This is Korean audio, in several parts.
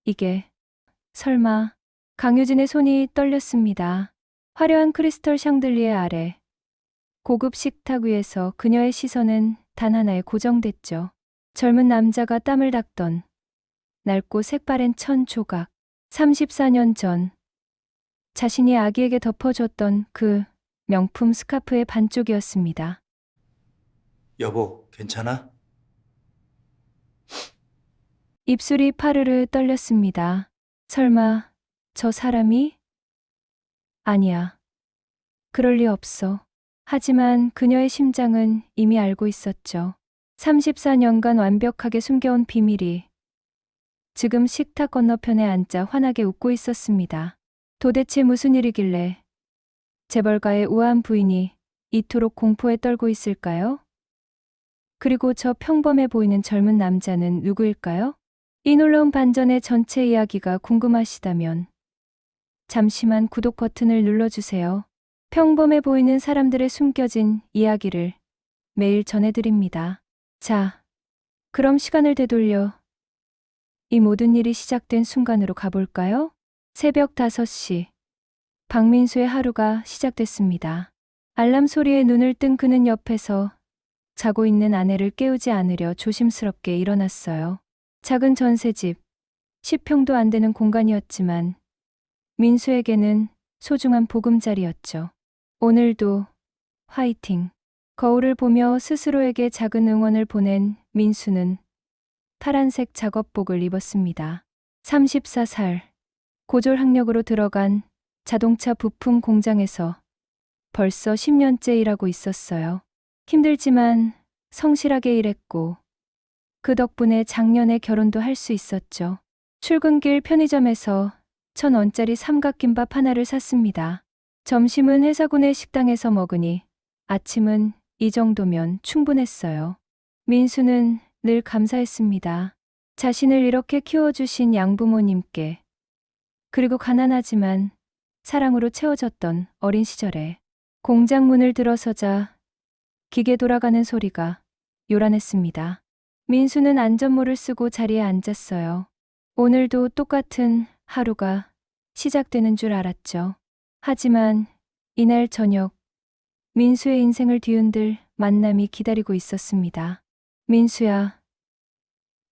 이게 설마. 강유진의 손이 떨렸습니다. 화려한 크리스털 샹들리에 아래 고급 식탁 위에서 그녀의 시선은 단 하나에 고정됐죠. 젊은 남자가 땀을 닦던 낡고 색바랜 천 조각. 34년 전 자신이 아기에게 덮어줬던 그 명품 스카프의 반쪽이었습니다. 여보, 괜찮아? 입술이 파르르 떨렸습니다. 설마 저 사람이? 아니야. 그럴 리 없어. 하지만 그녀의 심장은 이미 알고 있었죠. 34년간 완벽하게 숨겨온 비밀이 지금 식탁 건너편에 앉아 환하게 웃고 있었습니다. 도대체 무슨 일이길래 재벌가의 우아한 부인이 이토록 공포에 떨고 있을까요? 그리고 저 평범해 보이는 젊은 남자는 누구일까요? 이 놀라운 반전의 전체 이야기가 궁금하시다면 잠시만 구독 버튼을 눌러주세요. 평범해 보이는 사람들의 숨겨진 이야기를 매일 전해드립니다. 자, 그럼 시간을 되돌려 이 모든 일이 시작된 순간으로 가볼까요? 새벽 5시. 박민수의 하루가 시작됐습니다. 알람 소리에 눈을 뜬 그는 옆에서 자고 있는 아내를 깨우지 않으려 조심스럽게 일어났어요. 작은 전셋집, 10평도 안 되는 공간이었지만 민수에게는 소중한 보금자리였죠. 오늘도 화이팅. 거울을 보며 스스로에게 작은 응원을 보낸 민수는 파란색 작업복을 입었습니다. 34살. 고졸 학력으로 들어간 자동차 부품 공장에서 벌써 10년째 일하고 있었어요. 힘들지만 성실하게 일했고 그 덕분에 작년에 결혼도 할 수 있었죠. 출근길 편의점에서 1,000원짜리 삼각김밥 하나를 샀습니다. 점심은 회사군의 식당에서 먹으니 아침은 이 정도면 충분했어요. 민수는 늘 감사했습니다. 자신을 이렇게 키워주신 양부모님께, 그리고 가난하지만 사랑으로 채워졌던 어린 시절에. 공장 문을 들어서자 기계 돌아가는 소리가 요란했습니다. 민수는 안전모를 쓰고 자리에 앉았어요. 오늘도 똑같은 하루가 시작되는 줄 알았죠. 하지만 이날 저녁 민수의 인생을 뒤흔들 만남이 기다리고 있었습니다. 민수야,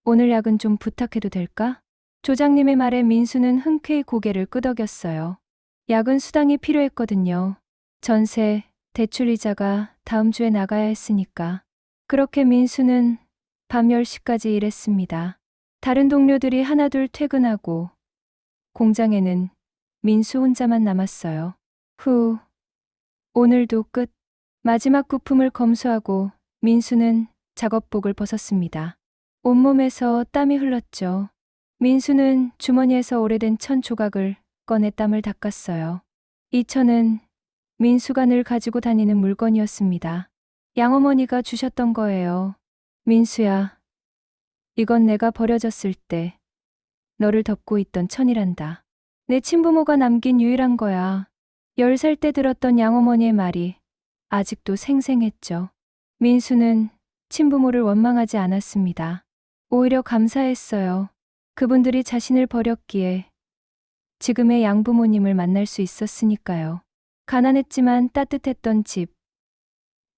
오늘 야근 좀 부탁해도 될까? 조장님의 말에 민수는 흔쾌히 고개를 끄덕였어요. 야근 수당이 필요했거든요. 전세, 대출 이자가 다음 주에 나가야 했으니까. 그렇게 민수는 밤 10시까지 일했습니다. 다른 동료들이 하나둘 퇴근하고 공장에는 민수 혼자만 남았어요. 오늘도 끝. 마지막 부품을 검수하고 민수는 작업복을 벗었습니다. 온몸에서 땀이 흘렀죠. 민수는 주머니에서 오래된 천 조각을 꺼내 땀을 닦았어요. 이 천은 민수가 늘 가지고 다니는 물건이었습니다. 양어머니가 주셨던 거예요. 민수야, 이건 내가 버려졌을 때 너를 덮고 있던 천이란다. 내 친부모가 남긴 유일한 거야. 10살 때 들었던 양어머니의 말이 아직도 생생했죠. 민수는 친부모를 원망하지 않았습니다. 오히려 감사했어요. 그분들이 자신을 버렸기에 지금의 양부모님을 만날 수 있었으니까요. 가난했지만 따뜻했던 집,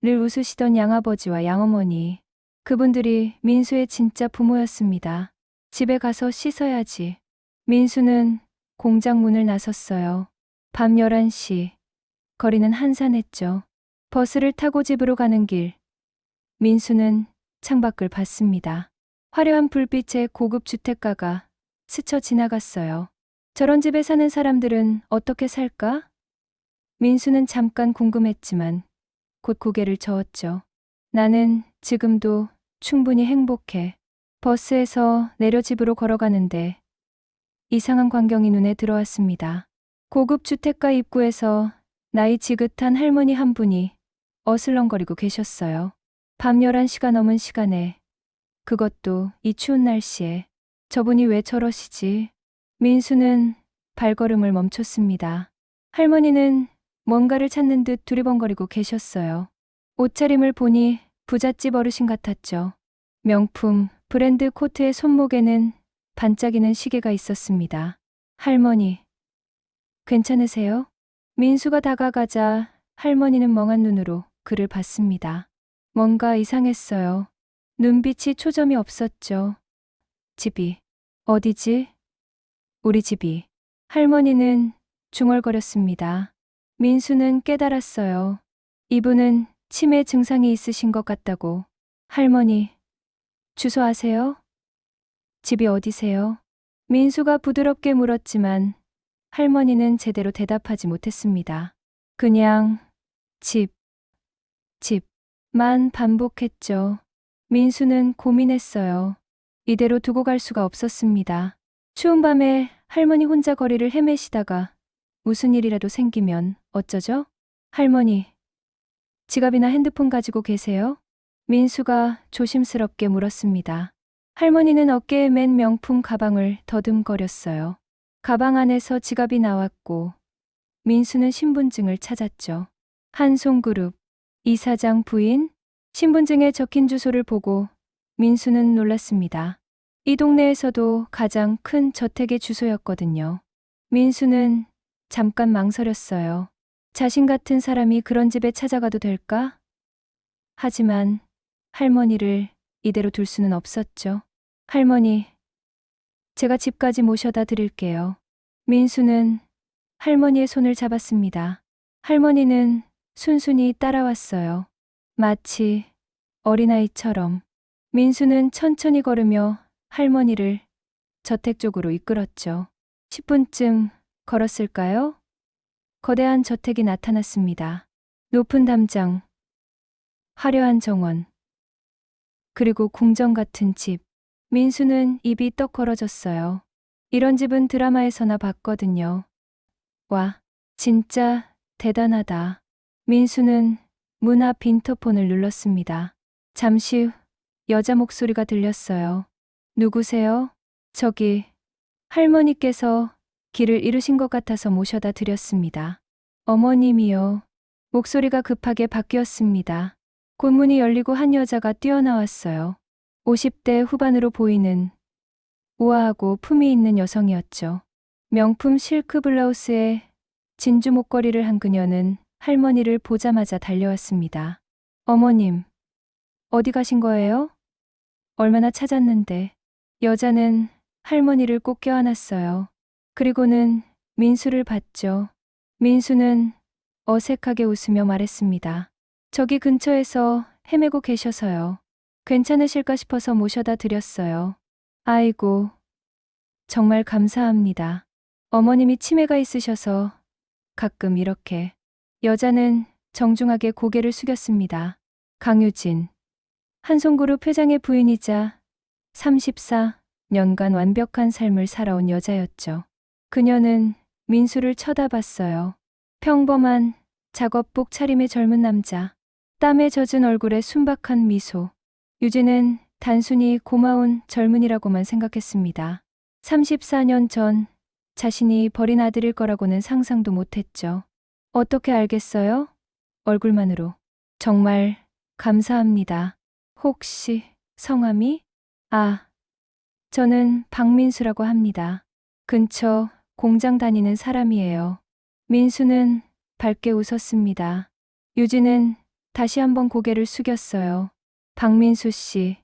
늘 웃으시던 양아버지와 양어머니, 그분들이 민수의 진짜 부모였습니다. 집에 가서 씻어야지. 민수는 공장 문을 나섰어요. 밤 11시, 거리는 한산했죠. 버스를 타고 집으로 가는 길, 민수는 창밖을 봤습니다. 화려한 불빛의 고급 주택가가 스쳐 지나갔어요. 저런 집에 사는 사람들은 어떻게 살까? 민수는 잠깐 궁금했지만 곧 고개를 저었죠. 나는 지금도 충분히 행복해. 버스에서 내려 집으로 걸어가는데 이상한 광경이 눈에 들어왔습니다. 고급 주택가 입구에서 나이 지긋한 할머니 한 분이 어슬렁거리고 계셨어요. 밤 11시가 넘은 시간에, 그것도 이 추운 날씨에. 저분이 왜 저러시지? 민수는 발걸음을 멈췄습니다. 할머니는 뭔가를 찾는 듯 두리번거리고 계셨어요. 옷차림을 보니 부잣집 어르신 같았죠. 명품 브랜드 코트의 손목에는 반짝이는 시계가 있었습니다. 할머니, 괜찮으세요? 민수가 다가가자 할머니는 멍한 눈으로 그를 봤습니다. 뭔가 이상했어요. 눈빛이 초점이 없었죠. 집이 어디지? 우리 집이. 할머니는 중얼거렸습니다. 민수는 깨달았어요. 이분은 치매 증상이 있으신 것 같다고. 할머니, 주소 아세요? 집이 어디세요? 민수가 부드럽게 물었지만 할머니는 제대로 대답하지 못했습니다. 그냥 집만 반복했죠. 민수는 고민했어요. 이대로 두고 갈 수가 없었습니다. 추운 밤에 할머니 혼자 거리를 헤매시다가 무슨 일이라도 생기면 어쩌죠? 할머니, 지갑이나 핸드폰 가지고 계세요? 민수가 조심스럽게 물었습니다. 할머니는 어깨에 맨 명품 가방을 더듬거렸어요. 가방 안에서 지갑이 나왔고 민수는 신분증을 찾았죠. 한송그룹 이사장 부인? 신분증에 적힌 주소를 보고 민수는 놀랐습니다. 이 동네에서도 가장 큰 저택의 주소였거든요. 민수는 잠깐 망설였어요. 자신 같은 사람이 그런 집에 찾아가도 될까? 하지만 할머니를 이대로 둘 수는 없었죠. 할머니, 제가 집까지 모셔다 드릴게요. 민수는 할머니의 손을 잡았습니다. 할머니는 순순히 따라왔어요. 마치 어린아이처럼. 민수는 천천히 걸으며 할머니를 저택 쪽으로 이끌었죠. 10분쯤 걸었을까요? 거대한 저택이 나타났습니다. 높은 담장, 화려한 정원, 그리고 궁전 같은 집. 민수는 입이 떡 벌어졌어요. 이런 집은 드라마에서나 봤거든요. 와, 진짜 대단하다. 민수는 문 앞 인터폰을 눌렀습니다. 잠시 후 여자 목소리가 들렸어요. 누구세요? 저기, 할머니께서 길을 잃으신 것 같아서 모셔다 드렸습니다. 어머님이요. 목소리가 급하게 바뀌었습니다. 곧 문이 열리고 한 여자가 뛰어나왔어요. 50대 후반으로 보이는 우아하고 품위 있는 여성이었죠. 명품 실크 블라우스에 진주 목걸이를 한 그녀는 할머니를 보자마자 달려왔습니다. 어머님, 어디 가신 거예요? 얼마나 찾았는데. 여자는 할머니를 꼭 껴안았어요. 그리고는 민수를 봤죠. 민수는 어색하게 웃으며 말했습니다. 저기 근처에서 헤매고 계셔서요. 괜찮으실까 싶어서 모셔다 드렸어요. 아이고, 정말 감사합니다. 어머님이 치매가 있으셔서 가끔 이렇게. 여자는 정중하게 고개를 숙였습니다. 강유진, 한송그룹 회장의 부인이자 34년간 완벽한 삶을 살아온 여자였죠. 그녀는 민수를 쳐다봤어요. 평범한 작업복 차림의 젊은 남자, 땀에 젖은 얼굴에 순박한 미소. 유진은 단순히 고마운 젊은이라고만 생각했습니다. 34년 전 자신이 버린 아들일 거라고는 상상도 못했죠. 어떻게 알겠어요? 얼굴만으로. 정말 감사합니다. 혹시 성함이? 아, 저는 박민수라고 합니다. 근처 공장 다니는 사람이에요. 민수는 밝게 웃었습니다. 유진은 다시 한번 고개를 숙였어요. 박민수 씨,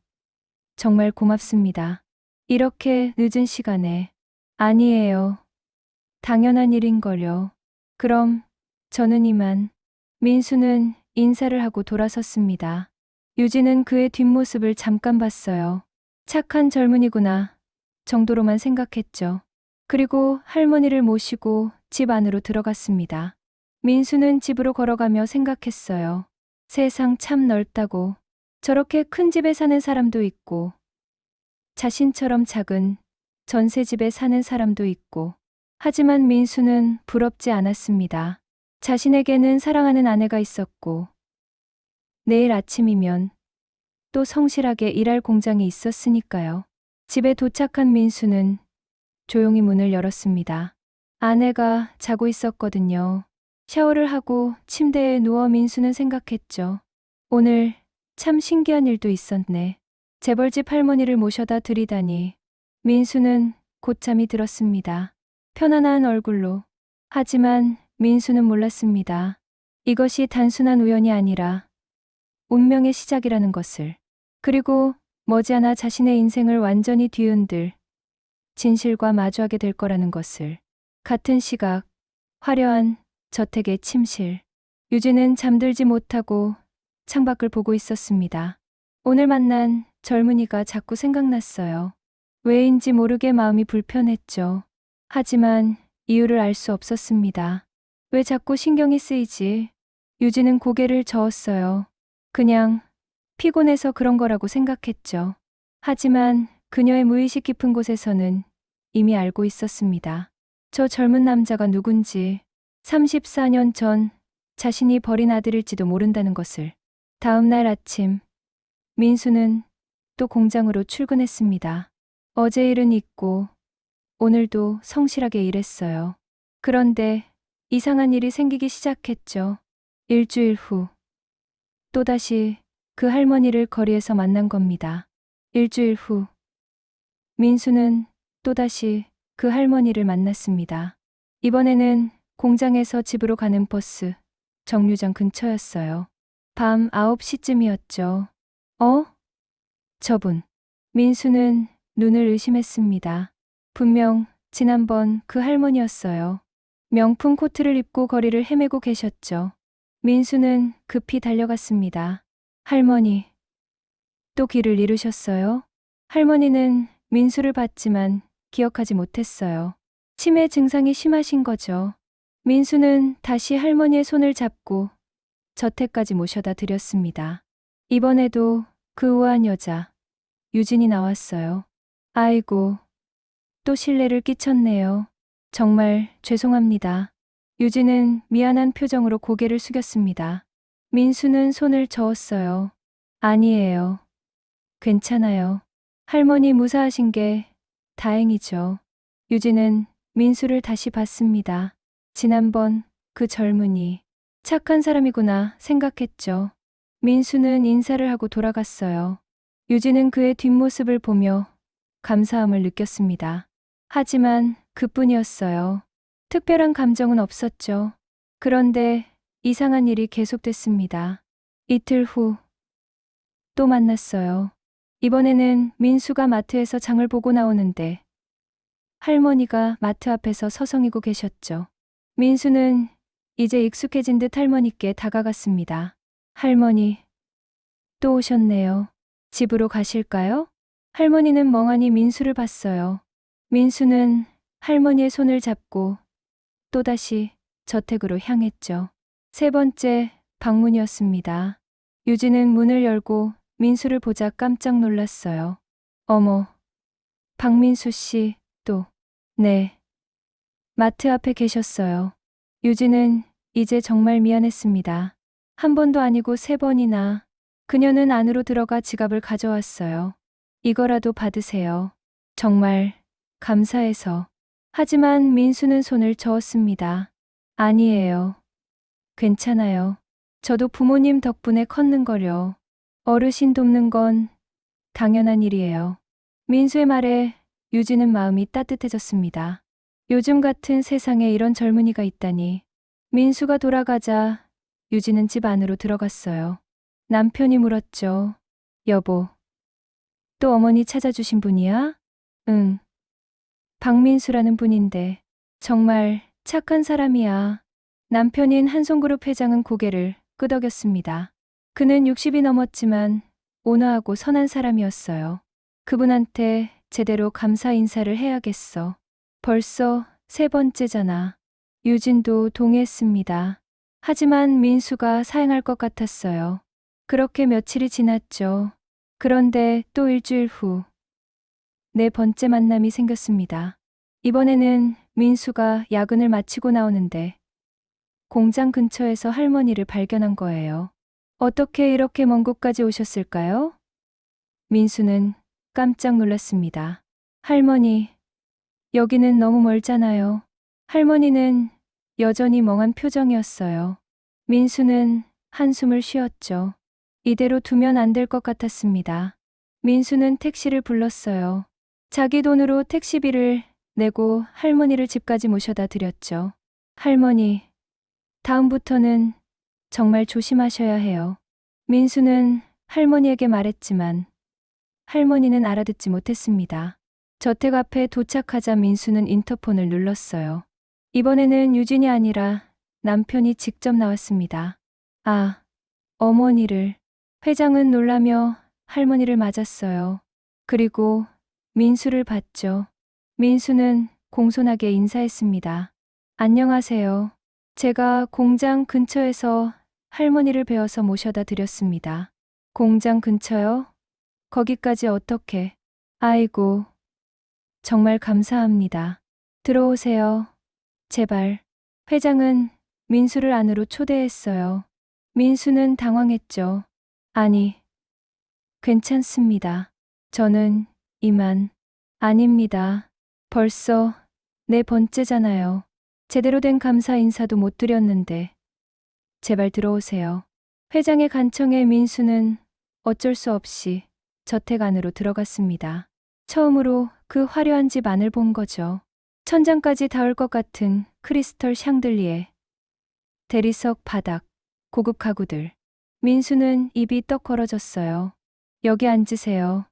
정말 고맙습니다. 이렇게 늦은 시간에. 아니에요. 당연한 일인걸요. 그럼 저는 이만. 민수는 인사를 하고 돌아섰습니다. 유진은 그의 뒷모습을 잠깐 봤어요. 착한 젊은이구나 정도로만 생각했죠. 그리고 할머니를 모시고 집 안으로 들어갔습니다. 민수는 집으로 걸어가며 생각했어요. 세상 참 넓다고. 저렇게 큰 집에 사는 사람도 있고, 자신처럼 작은 전세집에 사는 사람도 있고. 하지만 민수는 부럽지 않았습니다. 자신에게는 사랑하는 아내가 있었고, 내일 아침이면 또 성실하게 일할 공장이 있었으니까요. 집에 도착한 민수는 조용히 문을 열었습니다. 아내가 자고 있었거든요. 샤워를 하고 침대에 누워 민수는 생각했죠. 오늘 참 신기한 일도 있었네. 재벌집 할머니를 모셔다 드리다니. 민수는 곧 잠이 들었습니다. 편안한 얼굴로. 하지만 민수는 몰랐습니다. 이것이 단순한 우연이 아니라 운명의 시작이라는 것을. 그리고 머지않아 자신의 인생을 완전히 뒤흔들 진실과 마주하게 될 거라는 것을. 같은 시각, 화려한 저택의 침실. 유진은 잠들지 못하고 창밖을 보고 있었습니다. 오늘 만난 젊은이가 자꾸 생각났어요. 왜인지 모르게 마음이 불편했죠. 하지만 이유를 알 수 없었습니다. 왜 자꾸 신경이 쓰이지? 유진은 고개를 저었어요. 그냥 피곤해서 그런 거라고 생각했죠. 하지만 그녀의 무의식 깊은 곳에서는 이미 알고 있었습니다. 저 젊은 남자가 누군지, 34년 전 자신이 버린 아들일지도 모른다는 것을. 다음 날 아침, 민수는 또 공장으로 출근했습니다. 어제 일은 잊고 오늘도 성실하게 일했어요. 그런데 이상한 일이 생기기 시작했죠. 일주일 후, 또다시 그 할머니를 거리에서 만난 겁니다. 일주일 후, 민수는 또다시 그 할머니를 만났습니다. 이번에는 공장에서 집으로 가는 버스 정류장 근처였어요. 밤 9시쯤이었죠. 저분. 민수는 눈을 의심했습니다. 분명 지난번 그 할머니였어요. 명품 코트를 입고 거리를 헤매고 계셨죠. 민수는 급히 달려갔습니다. 할머니, 또 길을 잃으셨어요? 할머니는 민수를 봤지만 기억하지 못했어요. 치매 증상이 심하신 거죠. 민수는 다시 할머니의 손을 잡고 저택까지 모셔다 드렸습니다. 이번에도 그 우아한 여자, 유진이 나왔어요. 아이고, 또 실례를 끼쳤네요. 정말 죄송합니다. 유진은 미안한 표정으로 고개를 숙였습니다. 민수는 손을 저었어요. 아니에요. 괜찮아요. 할머니 무사하신 게 다행이죠. 유진은 민수를 다시 봤습니다. 지난번 그 젊은이, 착한 사람이구나 생각했죠. 민수는 인사를 하고 돌아갔어요. 유진은 그의 뒷모습을 보며 감사함을 느꼈습니다. 하지만 그뿐이었어요. 특별한 감정은 없었죠. 그런데 이상한 일이 계속됐습니다. 이틀 후, 또 만났어요. 이번에는 민수가 마트에서 장을 보고 나오는데 할머니가 마트 앞에서 서성이고 계셨죠. 민수는 이제 익숙해진 듯 할머니께 다가갔습니다. 할머니, 또 오셨네요. 집으로 가실까요? 할머니는 멍하니 민수를 봤어요. 민수는 할머니의 손을 잡고 또다시 저택으로 향했죠. 세 번째 방문이었습니다. 유진은 문을 열고 민수를 보자 깜짝 놀랐어요. 어머, 박민수 씨, 또. 네. 마트 앞에 계셨어요. 유진은 이제 정말 미안했습니다. 한 번도 아니고 3번이나. 그녀는 안으로 들어가 지갑을 가져왔어요. 이거라도 받으세요. 정말 감사해서. 하지만 민수는 손을 저었습니다. 아니에요. 괜찮아요. 저도 부모님 덕분에 컸는걸요. 어르신 돕는 건 당연한 일이에요. 민수의 말에 유진은 마음이 따뜻해졌습니다. 요즘 같은 세상에 이런 젊은이가 있다니. 민수가 돌아가자 유진은 집 안으로 들어갔어요. 남편이 물었죠. 여보, 또 어머니 찾아주신 분이야? 응. 박민수라는 분인데 정말 착한 사람이야. 남편인 한송그룹 회장은 고개를 끄덕였습니다. 그는 60이 넘었지만 온화하고 선한 사람이었어요. 그분한테 제대로 감사 인사를 해야겠어. 벌써 3번째잖아. 유진도 동의했습니다. 하지만 민수가 사양할 것 같았어요. 그렇게 며칠이 지났죠. 그런데 또 일주일 후, 4번째 만남이 생겼습니다. 이번에는 민수가 야근을 마치고 나오는데 공장 근처에서 할머니를 발견한 거예요. 어떻게 이렇게 먼 곳까지 오셨을까요? 민수는 깜짝 놀랐습니다. 할머니, 여기는 너무 멀잖아요. 할머니는 여전히 멍한 표정이었어요. 민수는 한숨을 쉬었죠. 이대로 두면 안 될 것 같았습니다. 민수는 택시를 불렀어요. 자기 돈으로 택시비를 내고 할머니를 집까지 모셔다 드렸죠. 할머니, 다음부터는 정말 조심하셔야 해요. 민수는 할머니에게 말했지만 할머니는 알아듣지 못했습니다. 저택 앞에 도착하자 민수는 인터폰을 눌렀어요. 이번에는 유진이 아니라 남편이 직접 나왔습니다. 아, 어머니를. 회장은 놀라며 할머니를 맞았어요. 그리고 민수를 봤죠. 민수는 공손하게 인사했습니다. 안녕하세요. 제가 공장 근처에서 할머니를 배워서 모셔다 드렸습니다. 공장 근처요? 거기까지 어떻게? 아이고, 정말 감사합니다. 들어오세요. 제발. 회장은 민수를 안으로 초대했어요. 민수는 당황했죠. 아니, 괜찮습니다. 저는 이만. 아닙니다. 벌써 네 번째잖아요. 제대로 된 감사 인사도 못 드렸는데. 제발 들어오세요. 회장의 간청에 민수는 어쩔 수 없이 저택 안으로 들어갔습니다. 처음으로 그 화려한 집 안을 본 거죠. 천장까지 닿을 것 같은 크리스털 샹들리에, 대리석 바닥, 고급 가구들. 민수는 입이 떡 벌어졌어요. 여기 앉으세요.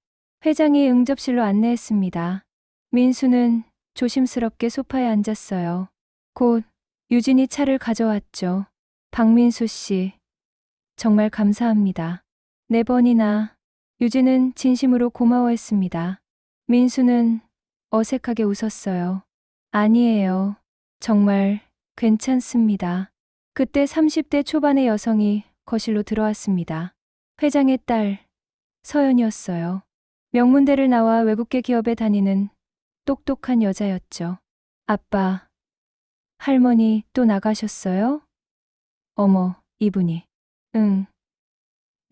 회장이 응접실로 안내했습니다. 민수는 조심스럽게 소파에 앉았어요. 곧 유진이 차를 가져왔죠. 박민수 씨, 정말 감사합니다. 4번이나. 유진은 진심으로 고마워했습니다. 민수는 어색하게 웃었어요. 아니에요. 정말 괜찮습니다. 그때 30대 초반의 여성이 거실로 들어왔습니다. 회장의 딸, 서연이었어요. 명문대를 나와 외국계 기업에 다니는 똑똑한 여자였죠. 아빠, 할머니 또 나가셨어요? 어머, 이분이. 응.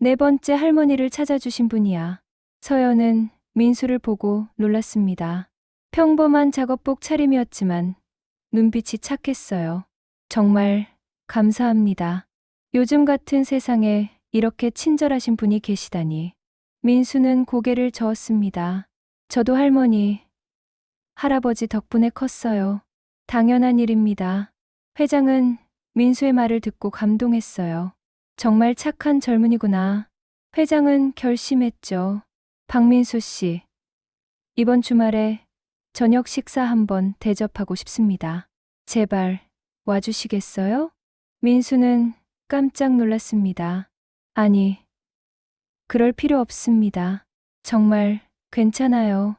4번째 할머니를 찾아주신 분이야. 서연은 민수를 보고 놀랐습니다. 평범한 작업복 차림이었지만 눈빛이 착했어요. 정말 감사합니다. 요즘 같은 세상에 이렇게 친절하신 분이 계시다니. 민수는 고개를 저었습니다. 저도 할머니, 할아버지 덕분에 컸어요. 당연한 일입니다. 회장은 민수의 말을 듣고 감동했어요. 정말 착한 젊은이구나. 회장은 결심했죠. 박민수 씨, 이번 주말에 저녁 식사 한번 대접하고 싶습니다. 제발 와주시겠어요? 민수는 깜짝 놀랐습니다. 아니, 그럴 필요 없습니다. 정말 괜찮아요.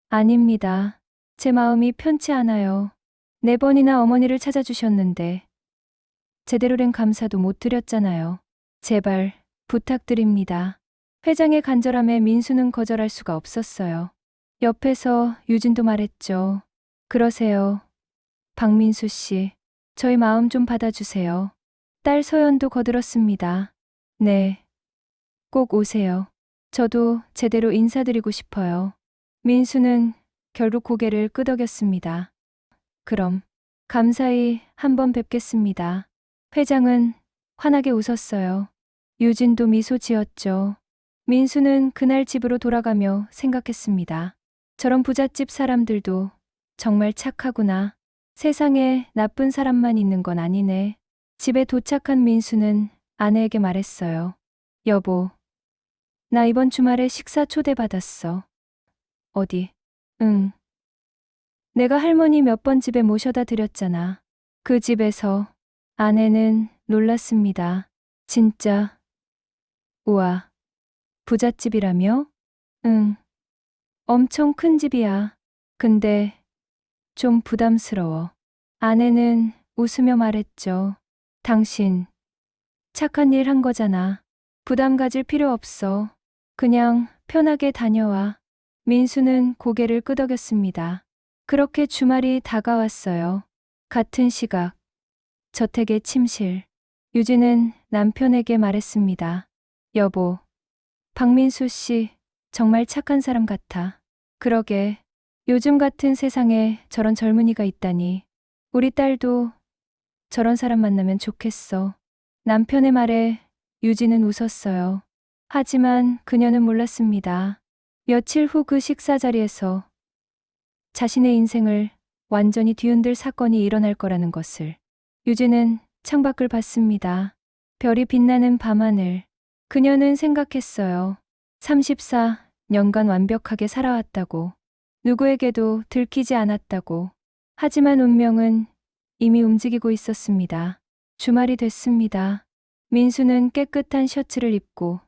아닙니다. 제 마음이 편치 않아요. 4번이나 어머니를 찾아주셨는데 제대로 된 감사도 못 드렸잖아요. 제발 부탁드립니다. 회장의 간절함에 민수는 거절할 수가 없었어요. 옆에서 유진도 말했죠. 그러세요. 박민수 씨, 저희 마음 좀 받아주세요. 딸 서연도 거들었습니다. 네, 꼭 오세요. 저도 제대로 인사드리고 싶어요. 민수는 결국 고개를 끄덕였습니다. 그럼 감사히 한번 뵙겠습니다. 회장은 환하게 웃었어요. 유진도 미소 지었죠. 민수는 그날 집으로 돌아가며 생각했습니다. 저런 부잣집 사람들도 정말 착하구나. 세상에 나쁜 사람만 있는 건 아니네. 집에 도착한 민수는 아내에게 말했어요. 여보, 나 이번 주말에 식사 초대받았어. 어디? 응. 내가 할머니 몇 번 집에 모셔다 드렸잖아. 그 집에서. 아내는 놀랐습니다. 진짜? 우와. 부잣집이라며? 응. 엄청 큰 집이야. 근데 좀 부담스러워. 아내는 웃으며 말했죠. 당신 착한 일 한 거잖아. 부담 가질 필요 없어. 그냥 편하게 다녀와. 민수는 고개를 끄덕였습니다. 그렇게 주말이 다가왔어요. 같은 시각, 저택의 침실. 유진은 남편에게 말했습니다. 여보, 박민수 씨 정말 착한 사람 같아. 그러게, 요즘 같은 세상에 저런 젊은이가 있다니. 우리 딸도 저런 사람 만나면 좋겠어. 남편의 말에 유진은 웃었어요. 하지만 그녀는 몰랐습니다. 며칠 후 그 식사 자리에서 자신의 인생을 완전히 뒤흔들 사건이 일어날 거라는 것을. 유진은 창밖을 봤습니다. 별이 빛나는 밤하늘. 그녀는 생각했어요. 34년간 완벽하게 살아왔다고. 누구에게도 들키지 않았다고. 하지만 운명은 이미 움직이고 있었습니다. 주말이 됐습니다. 민수는 깨끗한 셔츠를 입고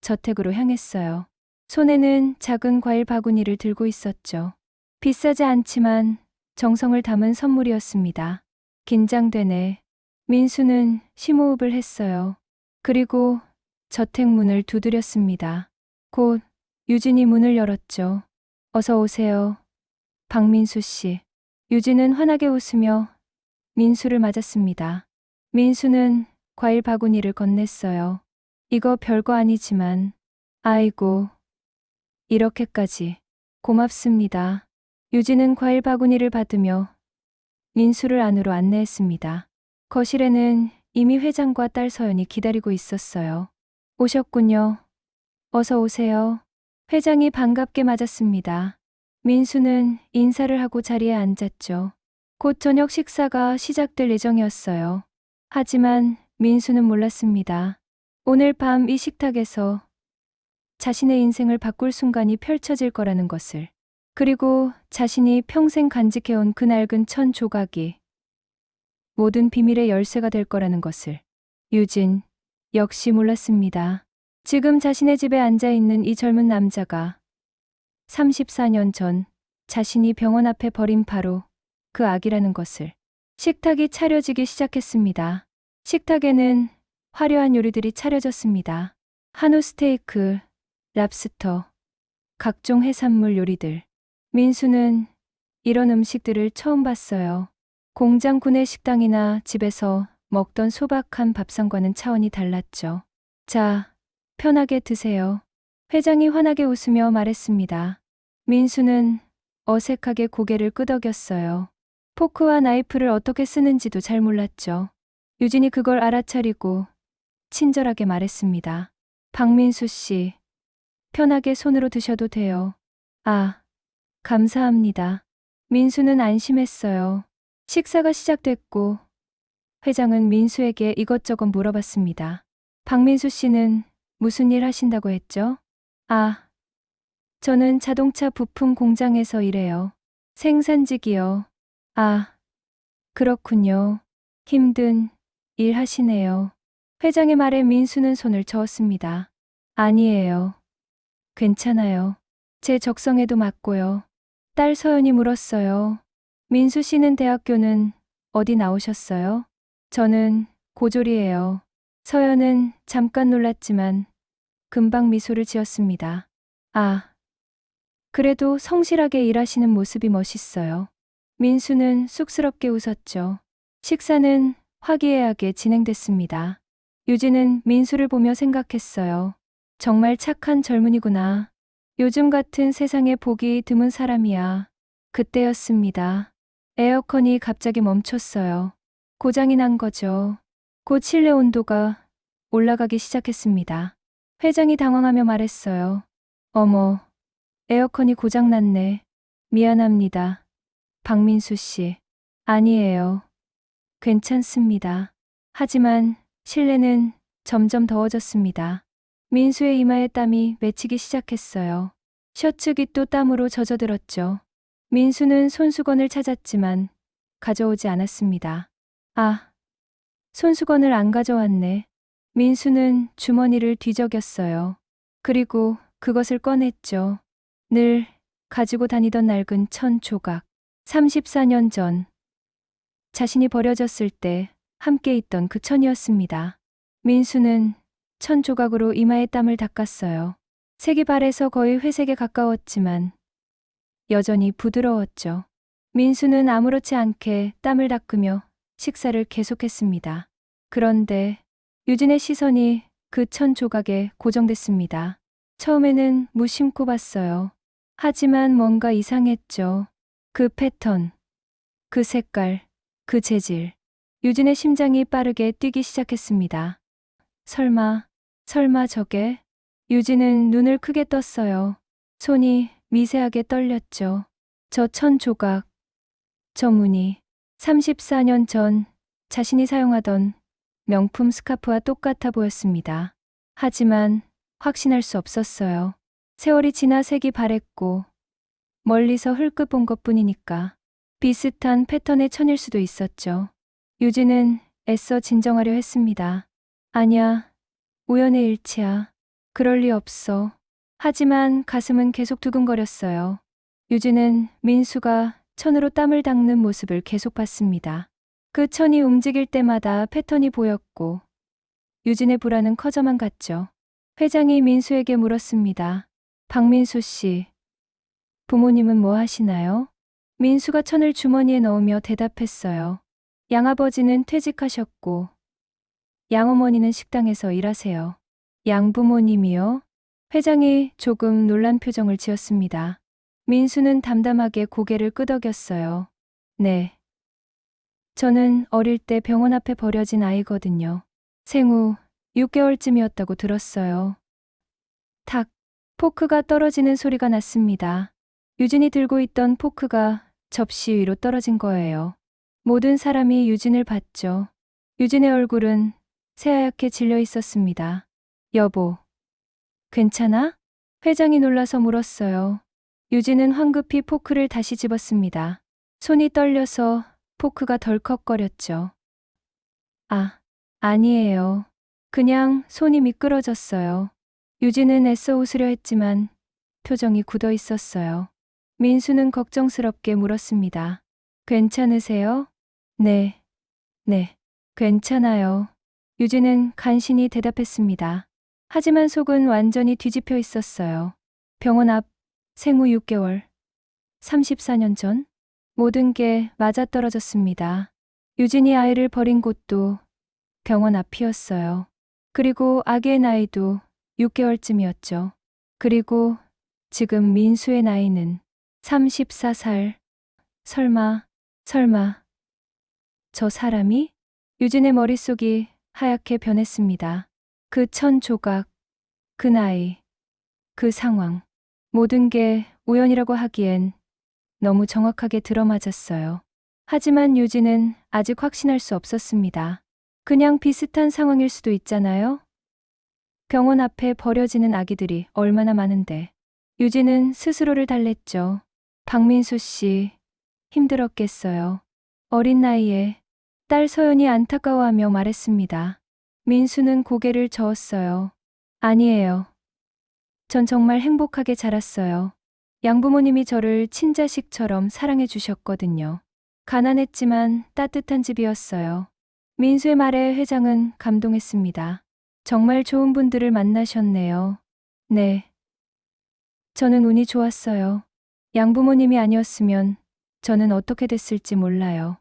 저택으로 향했어요. 손에는 작은 과일 바구니를 들고 있었죠. 비싸지 않지만 정성을 담은 선물이었습니다. 긴장되네. 민수는 심호흡을 했어요. 그리고 저택 문을 두드렸습니다. 곧 유진이 문을 열었죠. 어서 오세요. 박민수 씨. 유진은 환하게 웃으며 민수를 맞았습니다. 민수는 과일 바구니를 건넸어요. 이거 별거 아니지만, 아이고, 이렇게까지. 고맙습니다. 유진은 과일 바구니를 받으며 민수를 안으로 안내했습니다. 거실에는 이미 회장과 딸 서연이 기다리고 있었어요. 오셨군요. 어서 오세요. 회장이 반갑게 맞았습니다. 민수는 인사를 하고 자리에 앉았죠. 곧 저녁 식사가 시작될 예정이었어요. 하지만 민수는 몰랐습니다. 오늘 밤 이 식탁에서 자신의 인생을 바꿀 순간이 펼쳐질 거라는 것을. 그리고 자신이 평생 간직해온 그 낡은 천 조각이 모든 비밀의 열쇠가 될 거라는 것을. 유진 역시 몰랐습니다. 지금 자신의 집에 앉아있는 이 젊은 남자가 34년 전 자신이 병원 앞에 버린 바로 그 아기라는 것을. 식탁이 차려지기 시작했습니다. 식탁에는 화려한 요리들이 차려졌습니다. 한우 스테이크, 랍스터, 각종 해산물 요리들. 민수는 이런 음식들을 처음 봤어요. 공장 구내 식당이나 집에서 먹던 소박한 밥상과는 차원이 달랐죠. 자, 편하게 드세요. 회장이 환하게 웃으며 말했습니다. 민수는 어색하게 고개를 끄덕였어요. 포크와 나이프를 어떻게 쓰는지도 잘 몰랐죠. 유진이 그걸 알아차리고 친절하게 말했습니다. 박민수 씨, 편하게 손으로 드셔도 돼요. 아, 감사합니다. 민수는 안심했어요. 식사가 시작됐고 회장은 민수에게 이것저것 물어봤습니다. 박민수 씨는 무슨 일 하신다고 했죠? 아, 저는 자동차 부품 공장에서 일해요. 생산직이요. 아, 그렇군요. 힘든 일 하시네요. 회장의 말에 민수는 손을 저었습니다. 아니에요. 괜찮아요. 제 적성에도 맞고요. 딸 서연이 물었어요. 민수 씨는 대학교는 어디 나오셨어요? 저는 고졸이에요. 서연은 잠깐 놀랐지만 금방 미소를 지었습니다. 아, 그래도 성실하게 일하시는 모습이 멋있어요. 민수는 쑥스럽게 웃었죠. 식사는 화기애애하게 진행됐습니다. 유진은 민수를 보며 생각했어요. 정말 착한 젊은이구나. 요즘 같은 세상에 보기 드문 사람이야. 그때였습니다. 에어컨이 갑자기 멈췄어요. 고장이 난 거죠. 곧 실내 온도가 올라가기 시작했습니다. 회장이 당황하며 말했어요. 어머, 에어컨이 고장났네. 미안합니다. 박민수 씨. 아니에요. 괜찮습니다. 하지만 실내는 점점 더워졌습니다. 민수의 이마에 땀이 맺히기 시작했어요. 셔츠 깃도 땀으로 젖어들었죠. 민수는 손수건을 찾았지만 가져오지 않았습니다. 아, 손수건을 안 가져왔네. 민수는 주머니를 뒤적였어요. 그리고 그것을 꺼냈죠. 늘 가지고 다니던 낡은 천 조각. 34년 전 자신이 버려졌을 때 함께 있던 그 천이었습니다. 민수는 천 조각으로 이마에 땀을 닦았어요. 색이 바래서 거의 회색에 가까웠지만 여전히 부드러웠죠. 민수는 아무렇지 않게 땀을 닦으며 식사를 계속했습니다. 그런데 유진의 시선이 그 천 조각에 고정됐습니다. 처음에는 무심코 봤어요. 하지만 뭔가 이상했죠. 그 패턴, 그 색깔, 그 재질. 유진의 심장이 빠르게 뛰기 시작했습니다. 설마 저게? 유진은 눈을 크게 떴어요. 손이 미세하게 떨렸죠. 저 천 조각, 저 무늬, 34년 전 자신이 사용하던 명품 스카프와 똑같아 보였습니다. 하지만 확신할 수 없었어요. 세월이 지나 색이 바랬고 멀리서 흘끗 본 것뿐이니까. 비슷한 패턴의 천일 수도 있었죠. 유진은 애써 진정하려 했습니다. 아니야, 우연의 일치야. 그럴 리 없어. 하지만 가슴은 계속 두근거렸어요. 유진은 민수가 천으로 땀을 닦는 모습을 계속 봤습니다. 그 천이 움직일 때마다 패턴이 보였고 유진의 불안은 커져만 갔죠. 회장이 민수에게 물었습니다. 박민수 씨, 부모님은 뭐 하시나요? 민수가 천을 주머니에 넣으며 대답했어요. 양아버지는 퇴직하셨고 양어머니는 식당에서 일하세요. 양부모님이요? 회장이 조금 놀란 표정을 지었습니다. 민수는 담담하게 고개를 끄덕였어요. 네. 저는 어릴 때 병원 앞에 버려진 아이거든요. 생후 6개월쯤이었다고 들었어요. 탁, 포크가 떨어지는 소리가 났습니다. 유진이 들고 있던 포크가 접시 위로 떨어진 거예요. 모든 사람이 유진을 봤죠. 유진의 얼굴은 새하얗게 질려 있었습니다. 여보, 괜찮아? 회장이 놀라서 물었어요. 유진은 황급히 포크를 다시 집었습니다. 손이 떨려서 포크가 덜컥거렸죠. 아, 아니에요. 그냥 손이 미끄러졌어요. 유진은 애써 웃으려 했지만 표정이 굳어 있었어요. 민수는 걱정스럽게 물었습니다. 괜찮으세요? 네, 괜찮아요. 유진은 간신히 대답했습니다. 하지만 속은 완전히 뒤집혀 있었어요. 병원 앞 생후 6개월, 34년 전 모든 게 맞아떨어졌습니다. 유진이 아이를 버린 곳도 병원 앞이었어요. 그리고 아기의 나이도 6개월쯤이었죠. 그리고 지금 민수의 나이는 34살. 설마, 저 사람이? 유진의 머릿속이 하얗게 변했습니다. 그 천 조각, 그 나이, 그 상황. 모든 게 우연이라고 하기엔 너무 정확하게 들어맞았어요. 하지만 유진은 아직 확신할 수 없었습니다. 그냥 비슷한 상황일 수도 있잖아요. 병원 앞에 버려지는 아기들이 얼마나 많은데. 유진은 스스로를 달랬죠. 박민수 씨, 힘들었겠어요. 어린 나이에 딸 서연이 안타까워하며 말했습니다. 민수는 고개를 저었어요. 아니에요. 전 정말 행복하게 자랐어요. 양부모님이 저를 친자식처럼 사랑해 주셨거든요. 가난했지만 따뜻한 집이었어요. 민수의 말에 회장은 감동했습니다. 정말 좋은 분들을 만나셨네요. 네. 저는 운이 좋았어요. 양부모님이 아니었으면 저는 어떻게 됐을지 몰라요.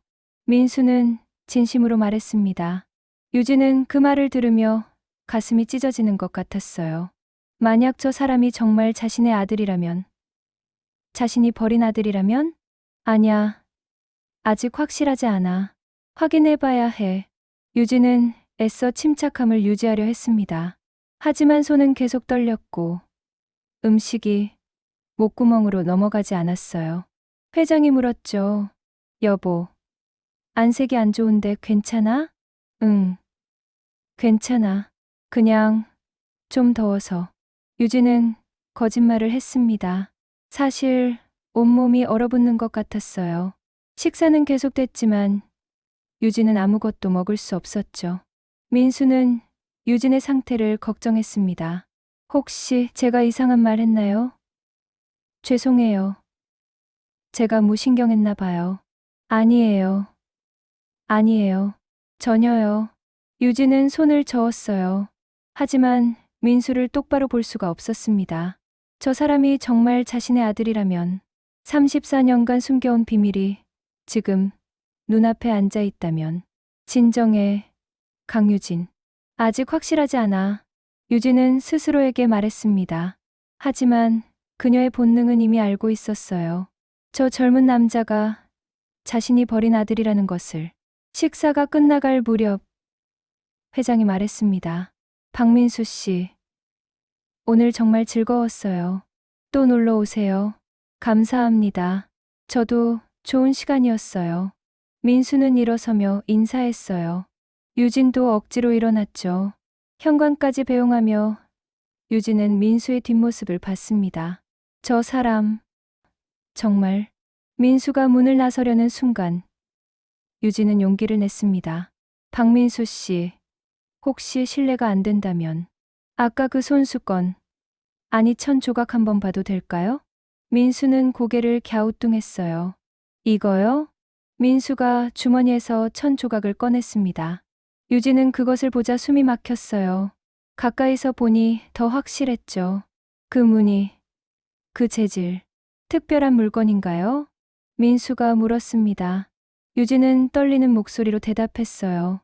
민수는 진심으로 말했습니다. 유진은 그 말을 들으며 가슴이 찢어지는 것 같았어요. 만약 저 사람이 정말 자신의 아들이라면, 자신이 버린 아들이라면? 아냐, 아직 확실하지 않아. 확인해봐야 해. 유진은 애써 침착함을 유지하려 했습니다. 하지만 손은 계속 떨렸고 음식이 목구멍으로 넘어가지 않았어요. 회장이 물었죠. 여보, 안색이 안 좋은데 괜찮아? 응, 괜찮아. 그냥 좀 더워서. 유진은 거짓말을 했습니다. 사실 온몸이 얼어붙는 것 같았어요. 식사는 계속됐지만 유진은 아무것도 먹을 수 없었죠. 민수는 유진의 상태를 걱정했습니다. 혹시 제가 이상한 말 했나요? 죄송해요. 제가 무신경했나 봐요. 아니에요. 전혀요. 유진은 손을 저었어요. 하지만 민수를 똑바로 볼 수가 없었습니다. 저 사람이 정말 자신의 아들이라면 34년간 숨겨온 비밀이 지금 눈앞에 앉아 있다면. 진정해, 강유진. 아직 확실하지 않아. 유진은 스스로에게 말했습니다. 하지만 그녀의 본능은 이미 알고 있었어요. 저 젊은 남자가 자신이 버린 아들이라는 것을. 식사가 끝나갈 무렵 회장이 말했습니다. 박민수 씨, 오늘 정말 즐거웠어요. 또 놀러 오세요. 감사합니다. 저도 좋은 시간이었어요. 민수는 일어서며 인사했어요. 유진도 억지로 일어났죠. 현관까지 배웅하며 유진은 민수의 뒷모습을 봤습니다. 저 사람, 정말. 민수가 문을 나서려는 순간 유진은 용기를 냈습니다. 박민수 씨, 혹시 실례가 안 된다면 아까 그 손수건, 아니 1000조각 한번 봐도 될까요? 민수는 고개를 갸우뚱했어요. 이거요? 민수가 주머니에서 1000조각을 꺼냈습니다. 유진은 그것을 보자 숨이 막혔어요. 가까이서 보니 더 확실했죠. 그 무늬, 그 재질, 특별한 물건인가요? 민수가 물었습니다. 유진은 떨리는 목소리로 대답했어요.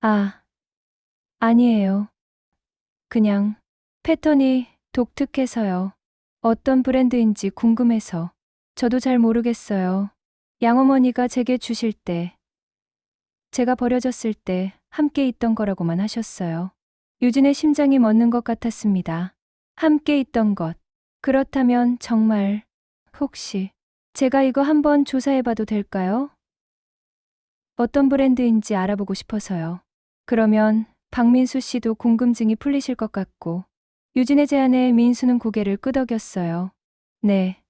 아, 아니에요. 그냥 패턴이 독특해서요. 어떤 브랜드인지 궁금해서. 저도 잘 모르겠어요. 양어머니가 제게 주실 때, 제가 버려졌을 때 함께 있던 거라고만 하셨어요. 유진의 심장이 멎는 것 같았습니다. 함께 있던 것. 그렇다면 정말, 혹시 제가 이거 한번 조사해봐도 될까요? 어떤 브랜드인지 알아보고 싶어서요. 그러면 박민수 씨도 궁금증이 풀리실 것 같고. 유진의 제안에 민수는 고개를 끄덕였어요. 네,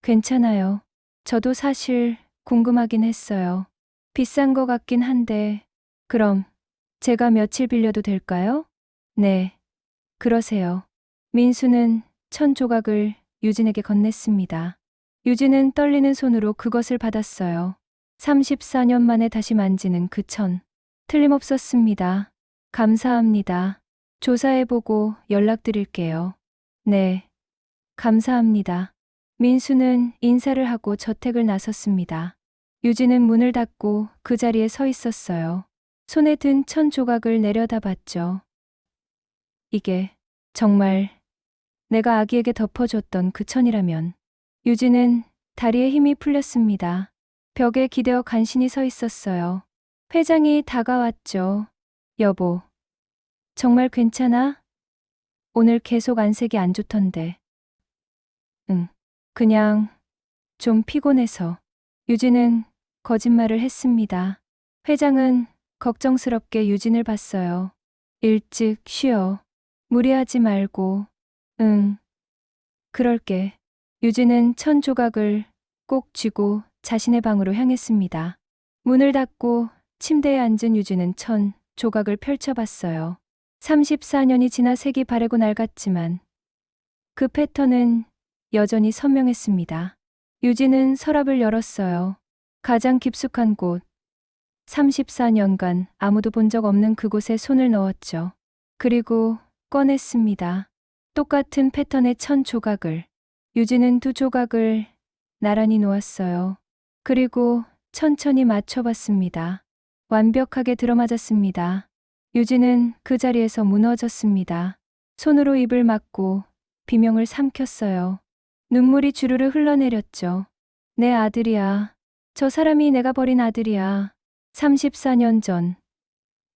괜찮아요. 저도 사실 궁금하긴 했어요. 비싼 거 같긴 한데. 그럼 제가 며칠 빌려도 될까요? 네, 그러세요. 민수는 1000조각을 유진에게 건넸습니다. 유진은 떨리는 손으로 그것을 받았어요. 34년 만에 다시 만지는 그 천. 틀림없었습니다. 감사합니다. 조사해보고 연락드릴게요. 네, 감사합니다. 민수는 인사를 하고 저택을 나섰습니다. 유진은 문을 닫고 그 자리에 서 있었어요. 손에 든 1000조각을 내려다봤죠. 이게 정말 내가 아기에게 덮어줬던 그 천이라면. 유진은 다리에 힘이 풀렸습니다. 벽에 기대어 간신히 서 있었어요. 회장이 다가왔죠. 여보, 정말 괜찮아? 오늘 계속 안색이 안 좋던데. 응, 그냥 좀 피곤해서. 유진은 거짓말을 했습니다. 회장은 걱정스럽게 유진을 봤어요. 일찍 쉬어. 무리하지 말고. 응, 그럴게. 유진은 1000조각을 꼭 쥐고 자신의 방으로 향했습니다. 문을 닫고 침대에 앉은 유진은 1000조각을 펼쳐봤어요. 34년이 지나 색이 바래고 낡았지만 그 패턴은 여전히 선명했습니다. 유진은 서랍을 열었어요. 가장 깊숙한 곳, 34년간 아무도 본 적 없는 그곳에 손을 넣었죠. 그리고 꺼냈습니다. 똑같은 패턴의 1000조각을. 유진은 2조각을 나란히 놓았어요. 그리고 천천히 맞춰봤습니다. 완벽하게 들어맞았습니다. 유진은 그 자리에서 무너졌습니다. 손으로 입을 막고 비명을 삼켰어요. 눈물이 주르르 흘러내렸죠. 내 아들이야. 저 사람이 내가 버린 아들이야. 34년 전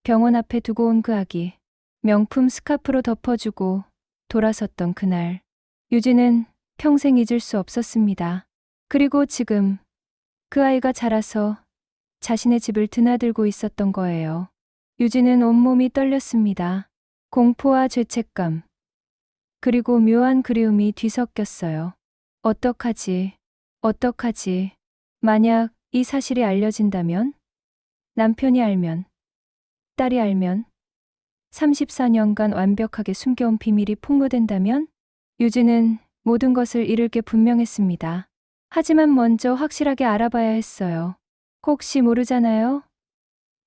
병원 앞에 두고 온 그 아기. 명품 스카프로 덮어주고 돌아섰던 그날. 유진은 평생 잊을 수 없었습니다. 그리고 지금 그 아이가 자라서 자신의 집을 드나들고 있었던 거예요. 유진은 온몸이 떨렸습니다. 공포와 죄책감, 그리고 묘한 그리움이 뒤섞였어요. 어떡하지? 어떡하지? 만약 이 사실이 알려진다면? 남편이 알면? 딸이 알면? 34년간 완벽하게 숨겨온 비밀이 폭로된다면? 유진은 모든 것을 잃을 게 분명했습니다. 하지만 먼저 확실하게 알아봐야 했어요. 혹시 모르잖아요?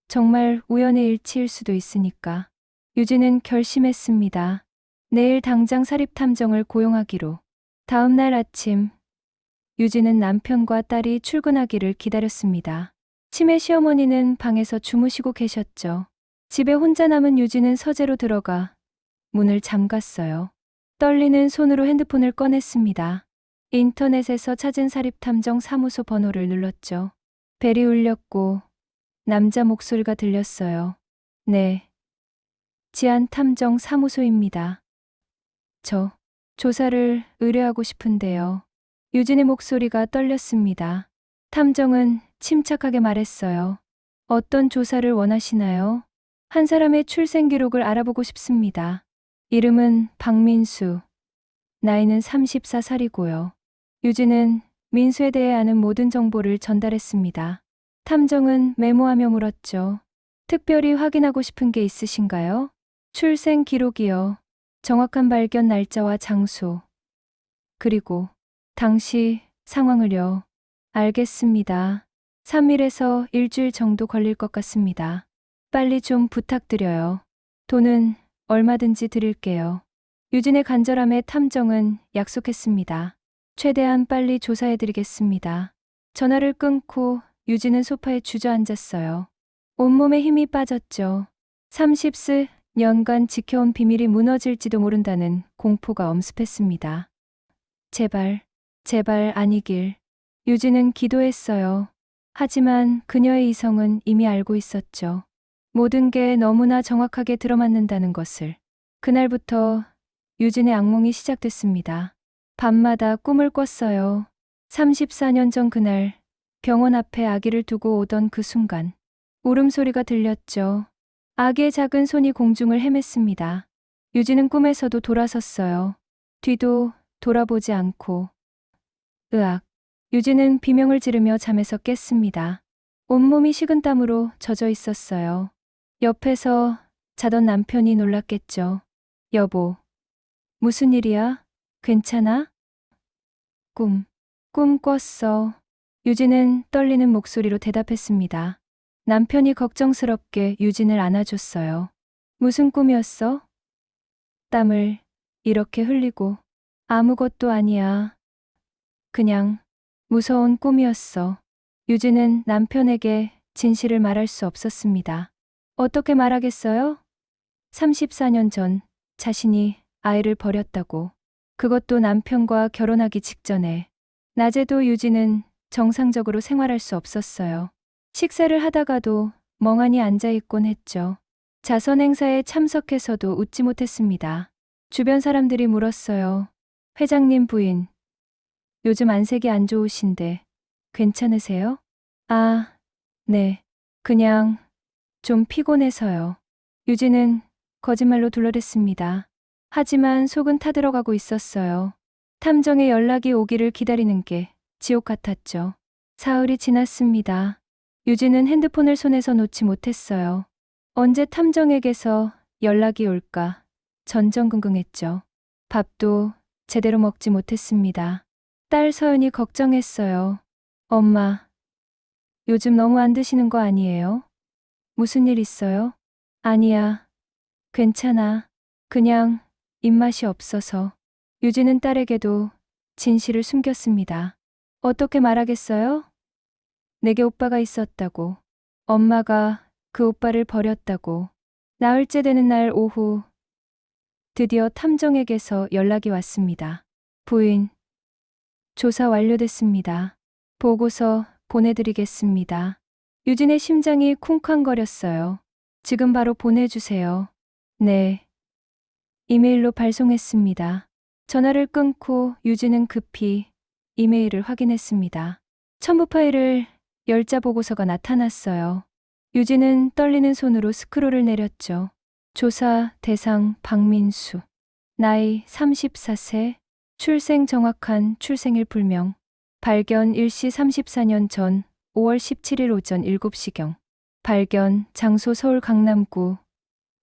정말 우연의 일치일 수도 있으니까. 유진은 결심했습니다. 내일 당장 사립탐정을 고용하기로. 다음 날 아침, 유진은 남편과 딸이 출근하기를 기다렸습니다. 치매 시어머니는 방에서 주무시고 계셨죠. 집에 혼자 남은 유진은 서재로 들어가 문을 잠갔어요. 떨리는 손으로 핸드폰을 꺼냈습니다. 인터넷에서 찾은 사립탐정 사무소 번호를 눌렀죠. 벨이 울렸고 남자 목소리가 들렸어요. 네, 지안탐정 사무소입니다. 저 조사를 의뢰하고 싶은데요. 유진의 목소리가 떨렸습니다. 탐정은 침착하게 말했어요. 어떤 조사를 원하시나요? 한 사람의 출생 기록을 알아보고 싶습니다. 이름은 박민수. 나이는 34살이고요. 유진은 민수에 대해 아는 모든 정보를 전달했습니다. 탐정은 메모하며 물었죠. 특별히 확인하고 싶은 게 있으신가요? 출생 기록이요. 정확한 발견 날짜와 장소. 그리고 당시 상황을요. 알겠습니다. 3일에서 일주일 정도 걸릴 것 같습니다. 빨리 좀 부탁드려요. 돈은 얼마든지 드릴게요. 유진의 간절함에 탐정은 약속했습니다. 최대한 빨리 조사해드리겠습니다. 전화를 끊고 유진은 소파에 주저앉았어요. 온몸에 힘이 빠졌죠. 30년간 지켜온 비밀이 무너질지도 모른다는 공포가 엄습했습니다. 제발, 제발 아니길. 유진은 기도했어요. 하지만 그녀의 이성은 이미 알고 있었죠. 모든 게 너무나 정확하게 들어맞는다는 것을. 그날부터 유진의 악몽이 시작됐습니다. 밤마다 꿈을 꿨어요. 34년 전 그날 병원 앞에 아기를 두고 오던 그 순간 울음소리가 들렸죠. 아기의 작은 손이 공중을 헤맸습니다. 유진은 꿈에서도 돌아섰어요. 뒤도 돌아보지 않고. 으악. 유진은 비명을 지르며 잠에서 깼습니다. 온몸이 식은땀으로 젖어 있었어요. 옆에서 자던 남편이 놀랐겠죠. 여보, 무슨 일이야? 괜찮아? 꿈 꿨어. 유진은 떨리는 목소리로 대답했습니다. 남편이 걱정스럽게 유진을 안아줬어요. 무슨 꿈이었어? 땀을 이렇게 흘리고. 아무것도 아니야. 그냥 무서운 꿈이었어. 유진은 남편에게 진실을 말할 수 없었습니다. 어떻게 말하겠어요? 34년 전 자신이 아이를 버렸다고. 그것도 남편과 결혼하기 직전에. 낮에도 유진은 정상적으로 생활할 수 없었어요. 식사를 하다가도 멍하니 앉아있곤 했죠. 자선 행사에 참석해서도 웃지 못했습니다. 주변 사람들이 물었어요. 회장님 부인, 요즘 안색이 안 좋으신데 괜찮으세요? 아, 네. 그냥 좀 피곤해서요. 유진은 거짓말로 둘러댔습니다. 하지만 속은 타들어가고 있었어요. 탐정의 연락이 오기를 기다리는 게 지옥 같았죠. 사흘이 지났습니다. 유진은 핸드폰을 손에서 놓지 못했어요. 언제 탐정에게서 연락이 올까 전전긍긍했죠. 밥도 제대로 먹지 못했습니다. 딸 서연이 걱정했어요. 엄마, 요즘 너무 안 드시는 거 아니에요? 무슨 일 있어요? 아니야. 괜찮아. 그냥 입맛이 없어서. 유진은 딸에게도 진실을 숨겼습니다. 어떻게 말하겠어요? 내게 오빠가 있었다고. 엄마가 그 오빠를 버렸다고. 나흘째 되는 날 오후 드디어 탐정에게서 연락이 왔습니다. 부인, 조사 완료됐습니다. 보고서 보내드리겠습니다. 유진의 심장이 쿵쾅거렸어요. 지금 바로 보내주세요. 네. 이메일로 발송했습니다. 전화를 끊고 유진은 급히 이메일을 확인했습니다. 첨부 파일을 열자 보고서가 나타났어요. 유진은 떨리는 손으로 스크롤을 내렸죠. 조사 대상 박민수. 나이 34세. 출생 정확한 출생일 불명. 발견 일시 34년 전 5월 17일 오전 7시경. 발견 장소 서울 강남구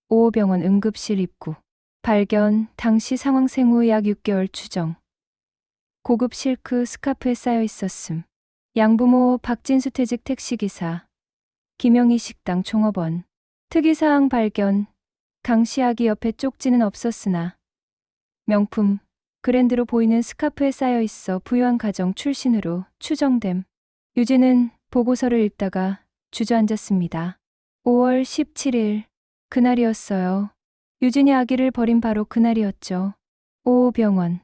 5호병원 응급실 입구. 발견 당시 상황 생후 약 6개월 추정. 고급 실크 스카프에 쌓여 있었음. 양부모 박진수 퇴직 택시기사. 김영희 식당 종업원. 특이사항 발견. 당시 아기 옆에 쪽지는 없었으나 명품 그랜드로 보이는 스카프에 쌓여 있어 부유한 가정 출신으로 추정됨. 유진은 보고서를 읽다가 주저앉았습니다. 5월 17일 그날이었어요. 유진이 아기를 버린 바로 그날이었죠. 5호병원.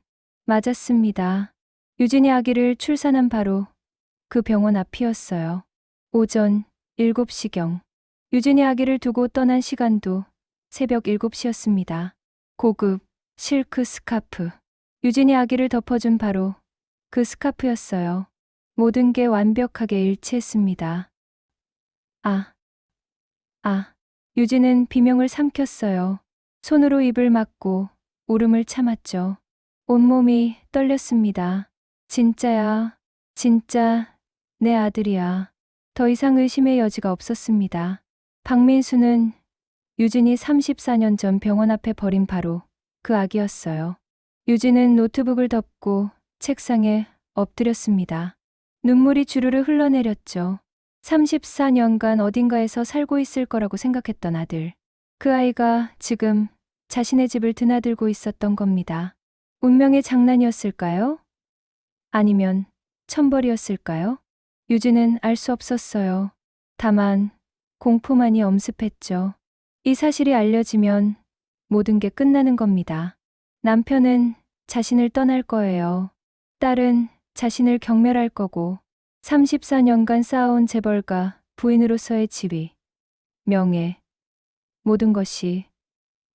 맞았습니다. 유진이 아기를 출산한 바로 그 병원 앞이었어요. 오전 7시경. 유진이 아기를 두고 떠난 시간도 새벽 7시였습니다. 고급 실크 스카프. 유진이 아기를 덮어준 바로 그 스카프였어요. 모든 게 완벽하게 일치했습니다. 유진은 비명을 삼켰어요. 손으로 입을 막고 울음을 참았죠. 온몸이 떨렸습니다. 진짜야, 진짜 내 아들이야. 더 이상 의심의 여지가 없었습니다. 박민수는 유진이 34년 전 병원 앞에 버린 바로 그 아기였어요. 유진은 노트북을 덮고 책상에 엎드렸습니다. 눈물이 주르르 흘러내렸죠. 34년간 어딘가에서 살고 있을 거라고 생각했던 아들. 그 아이가 지금 자신의 집을 드나들고 있었던 겁니다. 운명의 장난이었을까요? 아니면 천벌이었을까요? 유진은 알 수 없었어요. 다만 공포만이 엄습했죠. 이 사실이 알려지면 모든 게 끝나는 겁니다. 남편은 자신을 떠날 거예요. 딸은 자신을 경멸할 거고 34년간 쌓아온 재벌가 부인으로서의 지위, 명예, 모든 것이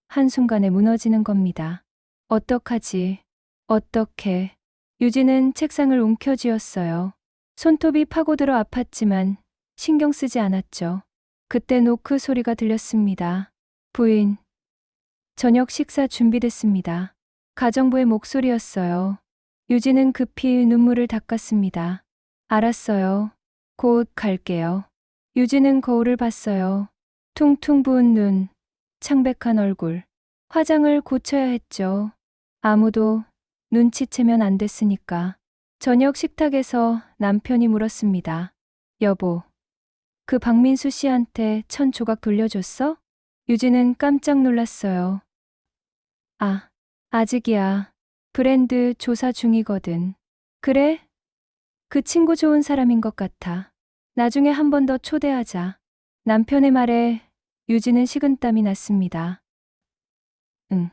한순간에 무너지는 겁니다. 어떡하지? 어떻게? 유진은 책상을 움켜쥐었어요. 손톱이 파고들어 아팠지만 신경 쓰지 않았죠. 그때 노크 소리가 들렸습니다. 부인, 저녁 식사 준비됐습니다. 가정부의 목소리였어요. 유진은 급히 눈물을 닦았습니다. 알았어요. 곧 갈게요. 유진은 거울을 봤어요. 퉁퉁 부은 눈, 창백한 얼굴. 화장을 고쳐야 했죠. 아무도 눈치채면 안 됐으니까. 저녁 식탁에서 남편이 물었습니다. 여보, 그 박민수 씨한테 1,000조각 돌려줬어? 유진은 깜짝 놀랐어요. 아직이야. 브랜드 조사 중이거든. 그래? 그 친구 좋은 사람인 것 같아. 나중에 한 번 더 초대하자. 남편의 말에 유진은 식은땀이 났습니다. 응.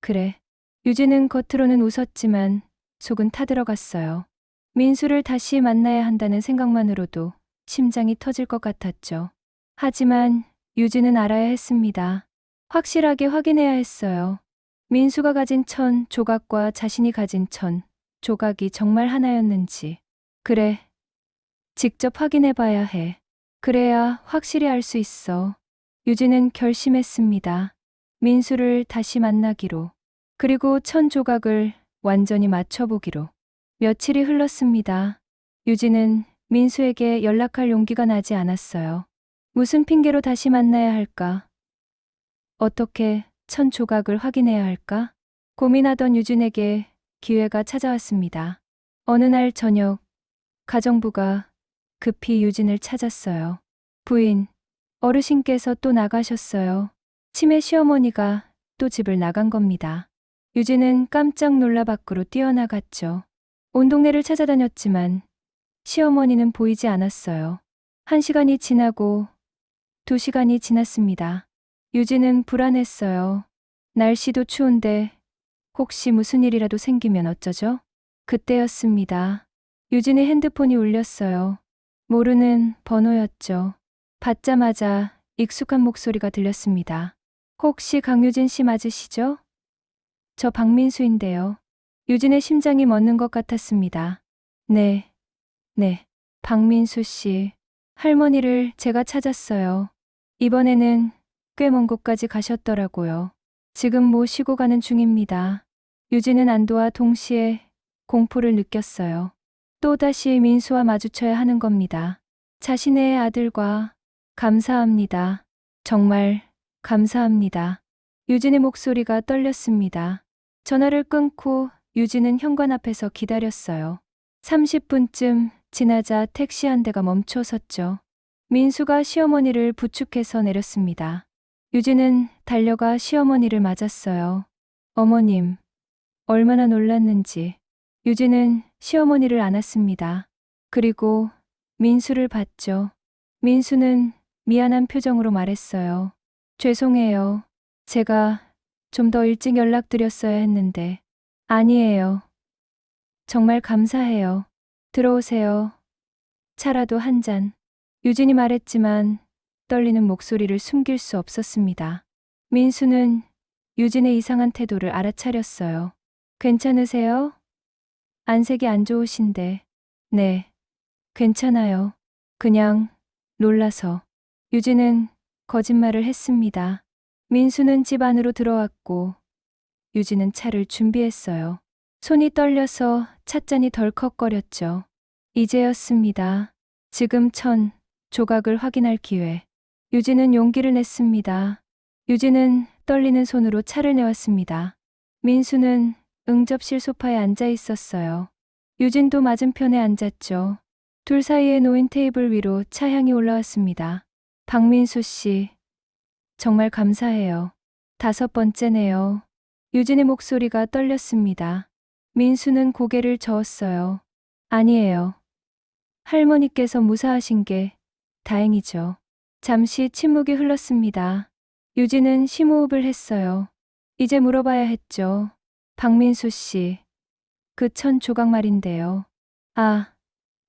그래. 유진은 겉으로는 웃었지만 속은 타들어갔어요. 민수를 다시 만나야 한다는 생각만으로도 심장이 터질 것 같았죠. 하지만 유진은 알아야 했습니다. 확실하게 확인해야 했어요. 민수가 가진 1,000조각과 자신이 가진 1,000조각이 정말 하나였는지. 그래. 직접 확인해봐야 해. 그래야 확실히 알 수 있어. 유진은 결심했습니다. 민수를 다시 만나기로. 그리고 1,000조각을 완전히 맞춰보기로. 며칠이 흘렀습니다. 유진은 민수에게 연락할 용기가 나지 않았어요. 무슨 핑계로 다시 만나야 할까? 어떻게 1,000조각을 확인해야 할까? 고민하던 유진에게 기회가 찾아왔습니다. 어느 날 저녁, 가정부가 급히 유진을 찾았어요. 부인, 어르신께서 또 나가셨어요. 치매 시어머니가 또 집을 나간 겁니다. 유진은 깜짝 놀라 밖으로 뛰어나갔죠. 온 동네를 찾아다녔지만 시어머니는 보이지 않았어요. 1시간이 지나고 2시간이 지났습니다. 유진은 불안했어요. 날씨도 추운데 혹시 무슨 일이라도 생기면 어쩌죠? 그때였습니다. 유진의 핸드폰이 울렸어요. 모르는 번호였죠. 받자마자 익숙한 목소리가 들렸습니다. 혹시 강유진 씨 맞으시죠? 저 박민수인데요. 유진의 심장이 멎는 것 같았습니다. 네, 박민수 씨. 할머니를 제가 찾았어요. 이번에는 꽤 먼 곳까지 가셨더라고요. 지금 모시고 가는 중입니다. 유진은 안도와 동시에 공포를 느꼈어요. 또다시 민수와 마주쳐야 하는 겁니다. 자신의 아들과. 감사합니다. 정말 감사합니다. 유진의 목소리가 떨렸습니다. 전화를 끊고 유진은 현관 앞에서 기다렸어요. 30분쯤 지나자 택시 한 대가 멈춰 섰죠. 민수가 시어머니를 부축해서 내렸습니다. 유진은 달려가 시어머니를 맞았어요. 어머님, 얼마나 놀랐는지. 유진은 시어머니를 안았습니다. 그리고 민수를 봤죠. 민수는 미안한 표정으로 말했어요. 죄송해요. 제가 좀 더 일찍 연락드렸어야 했는데. 아니에요. 정말 감사해요. 들어오세요. 차라도 한 잔. 유진이 말했지만 떨리는 목소리를 숨길 수 없었습니다. 민수는 유진의 이상한 태도를 알아차렸어요. 괜찮으세요? 안색이 안 좋으신데. 네, 괜찮아요. 그냥 놀라서. 유진은 거짓말을 했습니다. 민수는 집 안으로 들어왔고 유진은 차를 준비했어요. 손이 떨려서 찻잔이 덜컥거렸죠. 이제였습니다. 지금 조각을 확인할 기회. 유진은 용기를 냈습니다. 유진은 떨리는 손으로 차를 내왔습니다. 민수는 응접실 소파에 앉아 있었어요. 유진도 맞은편에 앉았죠. 둘 사이에 놓인 테이블 위로 차향이 올라왔습니다. 박민수 씨, 정말 감사해요. 5번째네요. 유진의 목소리가 떨렸습니다. 민수는 고개를 저었어요. 아니에요. 할머니께서 무사하신 게 다행이죠. 잠시 침묵이 흘렀습니다. 유진은 심호흡을 했어요. 이제 물어봐야 했죠. 박민수 씨, 그 조각 말인데요. 아,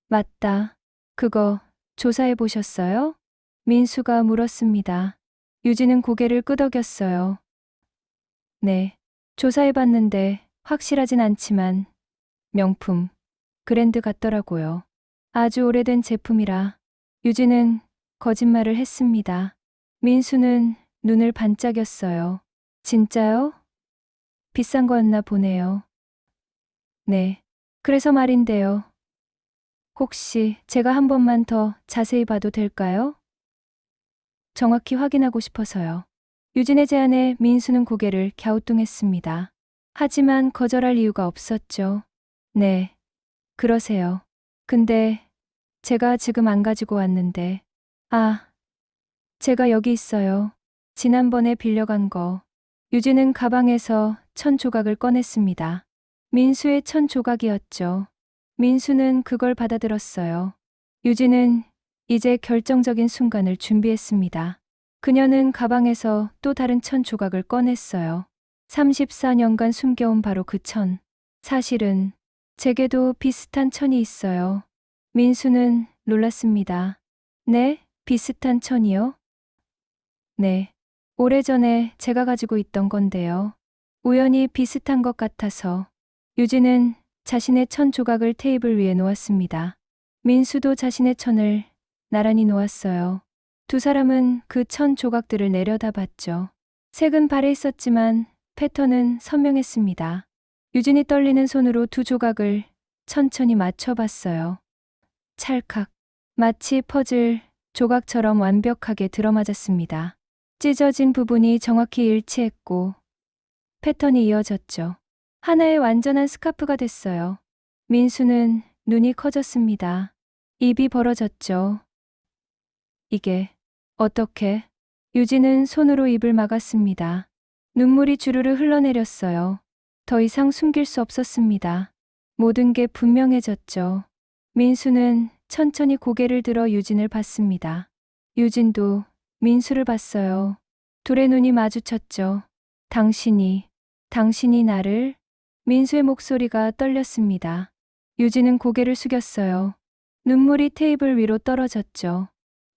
맞다. 그거 조사해 보셨어요? 민수가 물었습니다. 유진은 고개를 끄덕였어요. 네, 조사해 봤는데 확실하진 않지만 명품, 그랜드 같더라고요. 아주 오래된 제품이라. 유진은 거짓말을 했습니다. 민수는 눈을 반짝였어요. 진짜요? 비싼 거였나 보네요. 네. 그래서 말인데요. 혹시 제가 한 번만 더 자세히 봐도 될까요? 정확히 확인하고 싶어서요. 유진의 제안에 민수는 고개를 갸우뚱했습니다. 하지만 거절할 이유가 없었죠. 네. 그러세요. 근데 제가 지금 안 가지고 왔는데. 아, 제가 여기 있어요. 지난번에 빌려간 거. 유진은 가방에서 조각을 꺼냈습니다. 민수의 조각이었죠. 민수는 그걸 받아들었어요. 유진은 이제 결정적인 순간을 준비했습니다. 그녀는 가방에서 또 다른 조각을 꺼냈어요. 34년간 숨겨온 바로 그 사실은 제게도 비슷한 천이 있어요. 민수는 놀랐습니다. 네? 비슷한 천이요? 네. 오래전에 제가 가지고 있던 건데요. 우연히 비슷한 것 같아서. 유진은 자신의 조각을 테이블 위에 놓았습니다. 민수도 자신의 천을 나란히 놓았어요. 두 사람은 그 조각들을 내려다봤죠. 색은 바래 있었지만 패턴은 선명했습니다. 유진이 떨리는 손으로 두 조각을 천천히 맞춰봤어요. 찰칵. 마치 퍼즐 조각처럼 완벽하게 들어맞았습니다. 찢어진 부분이 정확히 일치했고 패턴이 이어졌죠. 하나의 완전한 스카프가 됐어요. 민수는 눈이 커졌습니다. 입이 벌어졌죠. 이게 어떻게? 유진은 손으로 입을 막았습니다. 눈물이 주르르 흘러내렸어요. 더 이상 숨길 수 없었습니다. 모든 게 분명해졌죠. 민수는 천천히 고개를 들어 유진을 봤습니다. 유진도 민수를 봤어요. 둘의 눈이 마주쳤죠. 당신이 나를? 민수의 목소리가 떨렸습니다. 유진은 고개를 숙였어요. 눈물이 테이블 위로 떨어졌죠.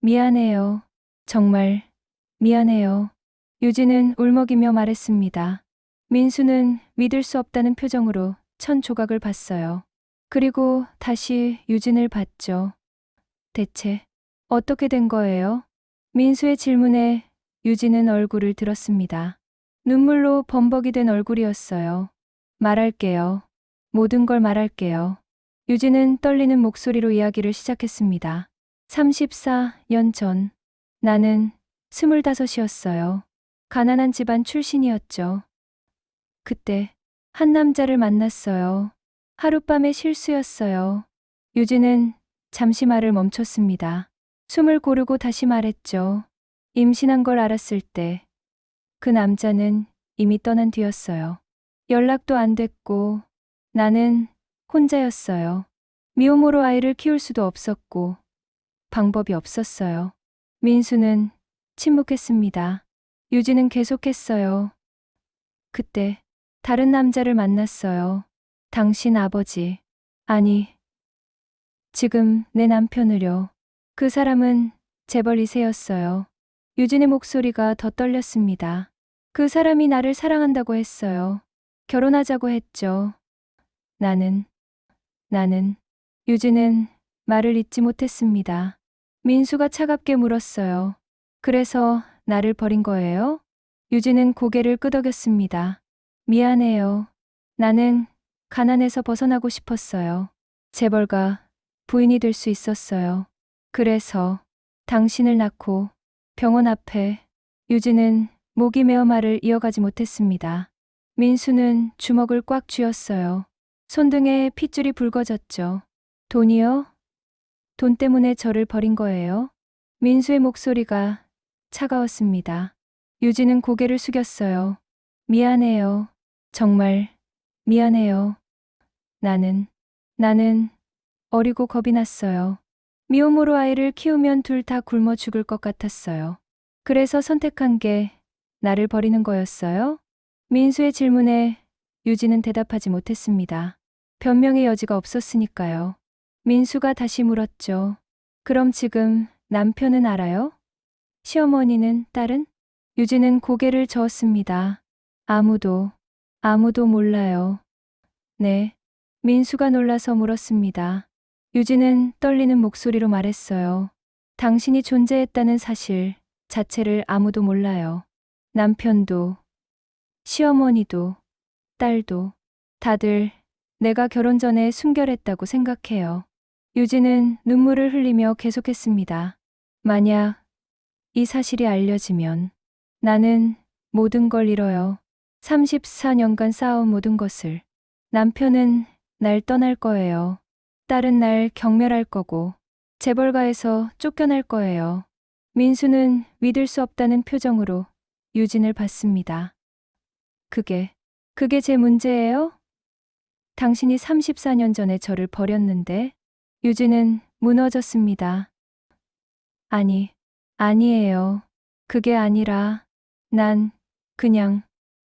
미안해요. 정말 미안해요. 유진은 울먹이며 말했습니다. 민수는 믿을 수 없다는 표정으로 조각을 봤어요. 그리고 다시 유진을 봤죠. 대체 어떻게 된 거예요? 민수의 질문에 유진은 얼굴을 들었습니다. 눈물로 범벅이 된 얼굴이었어요. 말할게요. 모든 걸 말할게요. 유진은 떨리는 목소리로 이야기를 시작했습니다. 34년 전, 나는 25이었어요. 가난한 집안 출신이었죠. 그때 한 남자를 만났어요. 하룻밤의 실수였어요. 유진은 잠시 말을 멈췄습니다. 숨을 고르고 다시 말했죠. 임신한 걸 알았을 때 그 남자는 이미 떠난 뒤였어요. 연락도 안 됐고 나는 혼자였어요. 미혼모로 아이를 키울 수도 없었고 방법이 없었어요. 민수는 침묵했습니다. 유진은 계속했어요. 그때 다른 남자를 만났어요. 당신 아버지. 아니, 지금 내 남편을요. 그 사람은 재벌 2세였어요. 유진의 목소리가 더 떨렸습니다. 그 사람이 나를 사랑한다고 했어요. 결혼하자고 했죠. 나는 유진은 말을 잇지 못했습니다. 민수가 차갑게 물었어요. 그래서 나를 버린 거예요? 유진은 고개를 끄덕였습니다. 미안해요. 나는 가난에서 벗어나고 싶었어요. 재벌가 부인이 될 수 있었어요. 그래서 당신을 낳고 병원 앞에 유진은 목이 메어 말을 이어가지 못했습니다. 민수는 주먹을 꽉 쥐었어요. 손등에 핏줄이 붉어졌죠. 돈이요? 돈 때문에 저를 버린 거예요? 민수의 목소리가 차가웠습니다. 유진은 고개를 숙였어요. 미안해요. 정말 미안해요. 나는 어리고 겁이 났어요. 미혼모로 아이를 키우면 둘 다 굶어 죽을 것 같았어요. 그래서 선택한 게 나를 버리는 거였어요? 민수의 질문에 유진은 대답하지 못했습니다. 변명의 여지가 없었으니까요. 민수가 다시 물었죠. 그럼 지금 남편은 알아요? 시어머니는, 딸은? 유진은 고개를 저었습니다. 아무도 몰라요. 네. 민수가 놀라서 물었습니다. 유진은 떨리는 목소리로 말했어요. 당신이 존재했다는 사실 자체를 아무도 몰라요. 남편도, 시어머니도, 딸도, 다들 내가 결혼 전에 순결했다고 생각해요. 유진은 눈물을 흘리며 계속했습니다. 만약 이 사실이 알려지면 나는 모든 걸 잃어요. 34년간 쌓아온 모든 것을. 남편은 날 떠날 거예요. 딸은 날 경멸할 거고, 재벌가에서 쫓겨날 거예요. 민수는 믿을 수 없다는 표정으로 유진을 봤습니다. 그게 제 문제예요? 당신이 34년 전에 저를 버렸는데, 유진은 무너졌습니다. 아니에요. 그게 아니라, 그냥,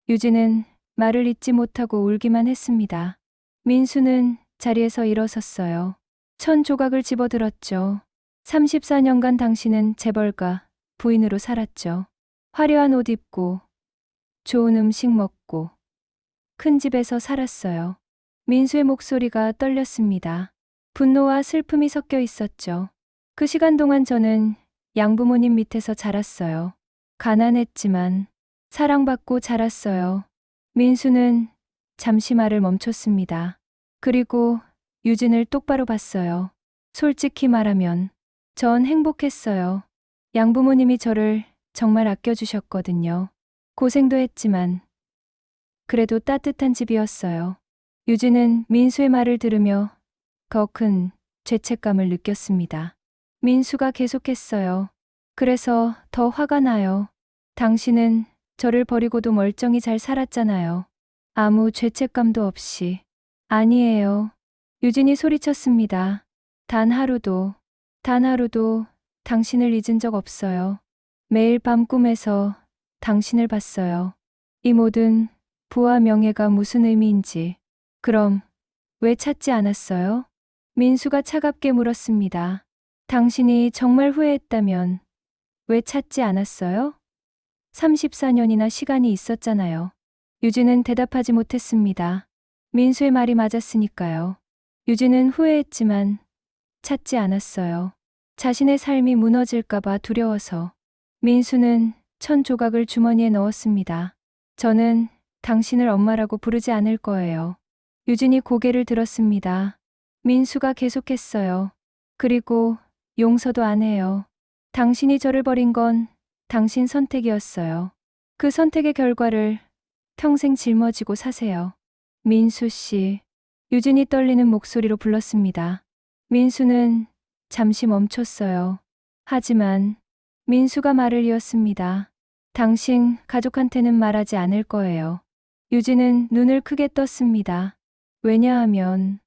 유진은 말을 잇지 못하고 울기만 했습니다. 민수는 자리에서 일어섰어요. 천 조각을 집어들었죠. 34년간 당신은 재벌가, 부인으로 살았죠. 화려한 옷 입고, 좋은 음식 먹고, 큰 집에서 살았어요. 민수의 목소리가 떨렸습니다. 분노와 슬픔이 섞여 있었죠. 그 시간 동안 저는 양부모님 밑에서 자랐어요. 가난했지만 사랑받고 자랐어요. 민수는 잠시 말을 멈췄습니다. 그리고 유진을 똑바로 봤어요. 솔직히 말하면 전 행복했어요. 양부모님이 저를 정말 아껴주셨거든요. 고생도 했지만 그래도 따뜻한 집이었어요. 유진은 민수의 말을 들으며 더 큰 죄책감을 느꼈습니다. 민수가 계속했어요. 그래서 더 화가 나요. 당신은 저를 버리고도 멀쩡히 잘 살았잖아요. 아무 죄책감도 없이. 아니에요. 유진이 소리쳤습니다. 단 하루도 당신을 잊은 적 없어요. 매일 밤 꿈에서 당신을 봤어요. 이 모든 부와 명예가 무슨 의미인지. 그럼 왜 찾지 않았어요? 민수가 차갑게 물었습니다. 당신이 정말 후회했다면 왜 찾지 않았어요? 34년이나 시간이 있었잖아요. 유진은 대답하지 못했습니다. 민수의 말이 맞았으니까요. 유진은 후회했지만 찾지 않았어요. 자신의 삶이 무너질까봐 두려워서. 민수는 천 조각을 주머니에 넣었습니다. 저는 당신을 엄마라고 부르지 않을 거예요. 유진이 고개를 들었습니다. 민수가 계속했어요. 그리고 용서도 안 해요. 당신이 저를 버린 건 당신 선택이었어요. 그 선택의 결과를 평생 짊어지고 사세요. 민수 씨. 유진이 떨리는 목소리로 불렀습니다. 민수는 잠시 멈췄어요. 하지만 민수가 말을 이었습니다. 당신 가족한테는 말하지 않을 거예요. 유진은 눈을 크게 떴습니다. 왜냐하면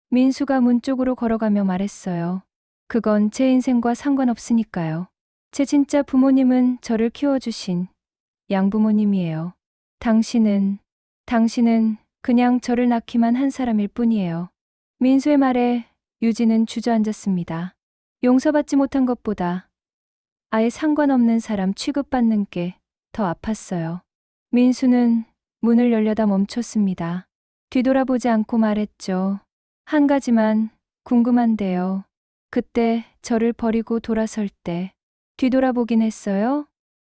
민수가 문 쪽으로 걸어가며 말했어요. 그건 제 인생과 상관없으니까요. 제 진짜 부모님은 저를 키워주신 양부모님이에요. 당신은 그냥 저를 낳기만 한 사람일 뿐이에요. 민수의 말에 유진은 주저앉았습니다. 용서받지 못한 것보다 아예 상관없는 사람 취급받는 게 더 아팠어요. 민수는 문을 열려다 멈췄습니다. 뒤돌아보지 않고 말했죠. 한 가지만 궁금한데요. 그때 저를 버리고 돌아설 때 뒤돌아보긴 했어요?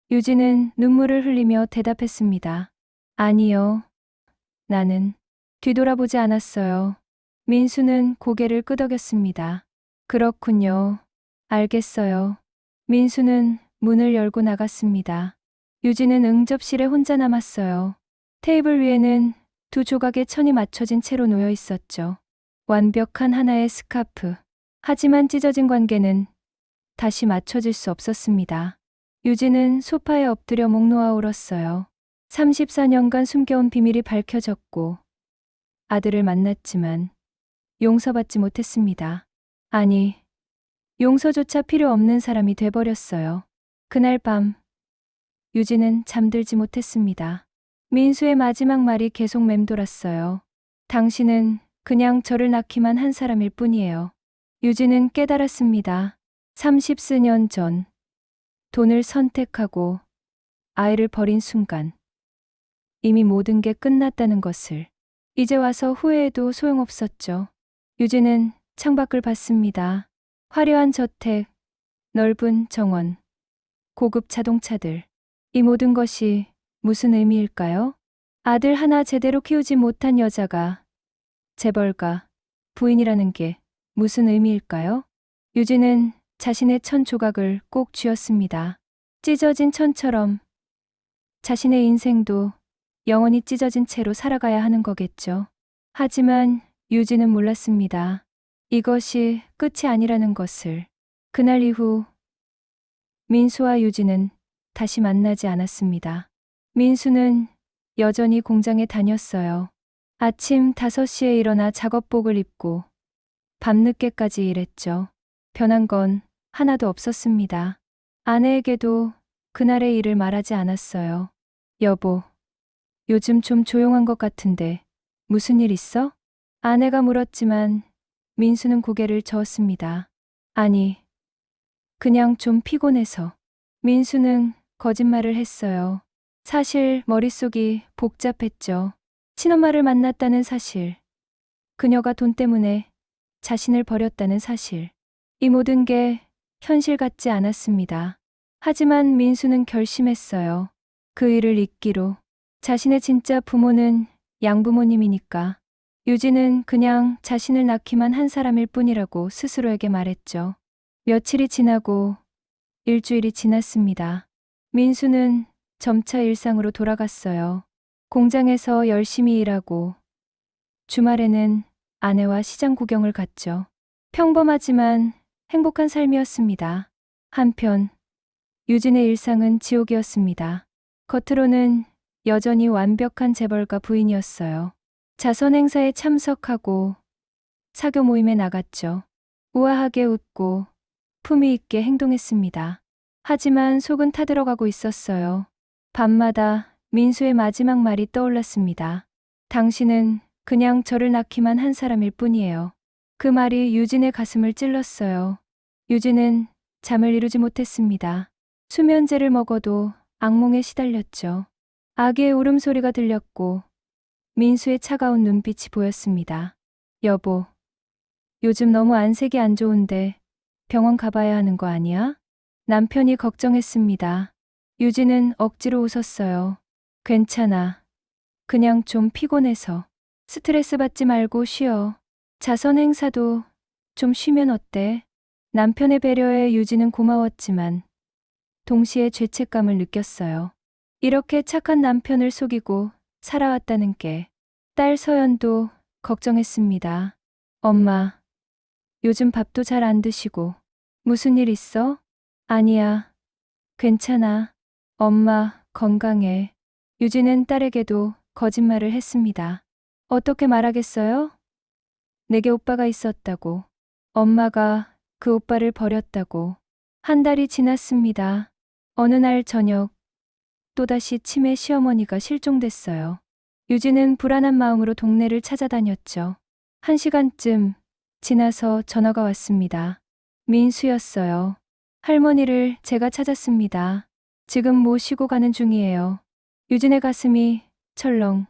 유진은 눈물을 흘리며 대답했습니다. 아니요. 나는 뒤돌아보지 않았어요. 민수는 고개를 끄덕였습니다. 그렇군요. 알겠어요. 민수는 문을 열고 나갔습니다. 유진은 응접실에 혼자 남았어요. 테이블 위에는 두 조각의 천이 맞춰진 채로 놓여 있었죠. 완벽한 하나의 스카프. 하지만 찢어진 관계는 다시 맞춰질 수 없었습니다. 유진은 소파에 엎드려 목 놓아 울었어요. 34년간 숨겨온 비밀이 밝혀졌고 아들을 만났지만 용서받지 못했습니다. 아니, 용서조차 필요 없는 사람이 돼버렸어요. 그날 밤 유진은 잠들지 못했습니다. 민수의 마지막 말이 계속 맴돌았어요. 당신은 그냥 저를 낳기만 한 사람일 뿐이에요. 유진은 깨달았습니다. 30여 년 전 돈을 선택하고 아이를 버린 순간 이미 모든 게 끝났다는 것을. 이제 와서 후회해도 소용없었죠. 유진은 창밖을 봤습니다. 화려한 저택, 넓은 정원, 고급 자동차들. 이 모든 것이 무슨 의미일까요? 아들 하나 제대로 키우지 못한 여자가 재벌가, 부인이라는 게 무슨 의미일까요? 유진은 자신의 천 조각을 꼭 쥐었습니다. 찢어진 천처럼 자신의 인생도 영원히 찢어진 채로 살아가야 하는 거겠죠. 하지만 유진은 몰랐습니다. 이것이 끝이 아니라는 것을. 그날 이후 민수와 유진은 다시 만나지 않았습니다. 민수는 여전히 공장에 다녔어요. 아침 5시에 일어나 작업복을 입고 밤늦게까지 일했죠. 변한 건 하나도 없었습니다. 아내에게도 그날의 일을 말하지 않았어요. 여보, 요즘 좀 조용한 것 같은데 무슨 일 있어? 아내가 물었지만 민수는 고개를 저었습니다. 아니, 그냥 좀 피곤해서. 민수는 거짓말을 했어요. 사실 머릿속이 복잡했죠. 친엄마를 만났다는 사실, 그녀가 돈 때문에 자신을 버렸다는 사실. 이 모든 게 현실 같지 않았습니다. 하지만 민수는 결심했어요. 그 일을 잊기로. 자신의 진짜 부모는 양부모님이니까. 유진은 그냥 자신을 낳기만 한 사람일 뿐이라고 스스로에게 말했죠. 며칠이 지나고 일주일이 지났습니다. 민수는 점차 일상으로 돌아갔어요. 공장에서 열심히 일하고 주말에는 아내와 시장 구경을 갔죠. 평범하지만 행복한 삶이었습니다. 한편 유진의 일상은 지옥이었습니다. 겉으로는 여전히 완벽한 재벌가 부인이었어요. 자선 행사에 참석하고 사교 모임에 나갔죠. 우아하게 웃고 품위 있게 행동했습니다. 하지만 속은 타들어가고 있었어요. 밤마다 민수의 마지막 말이 떠올랐습니다. 당신은 그냥 저를 낳기만 한 사람일 뿐이에요. 그 말이 유진의 가슴을 찔렀어요. 유진은 잠을 이루지 못했습니다. 수면제를 먹어도 악몽에 시달렸죠. 아기의 울음소리가 들렸고 민수의 차가운 눈빛이 보였습니다. 여보, 요즘 너무 안색이 안 좋은데 병원 가봐야 하는 거 아니야? 남편이 걱정했습니다. 유진은 억지로 웃었어요. 괜찮아. 그냥 좀 피곤해서. 스트레스 받지 말고 쉬어. 자선 행사도 좀 쉬면 어때? 남편의 배려에 유진은 고마웠지만 동시에 죄책감을 느꼈어요. 이렇게 착한 남편을 속이고 살아왔다는 게. 딸 서연도 걱정했습니다. 엄마, 요즘 밥도 잘 안 드시고 무슨 일 있어? 아니야. 괜찮아. 엄마 건강해. 유진은 딸에게도 거짓말을 했습니다. 어떻게 말하겠어요? 내게 오빠가 있었다고. 엄마가 그 오빠를 버렸다고. 한 달이 지났습니다. 어느 날 저녁 또다시 치매 시어머니가 실종됐어요. 유진은 불안한 마음으로 동네를 찾아다녔죠. 1시간쯤 지나서 전화가 왔습니다. 민수였어요. 할머니를 제가 찾았습니다. 지금 모시고 가는 중이에요. 유진의 가슴이 철렁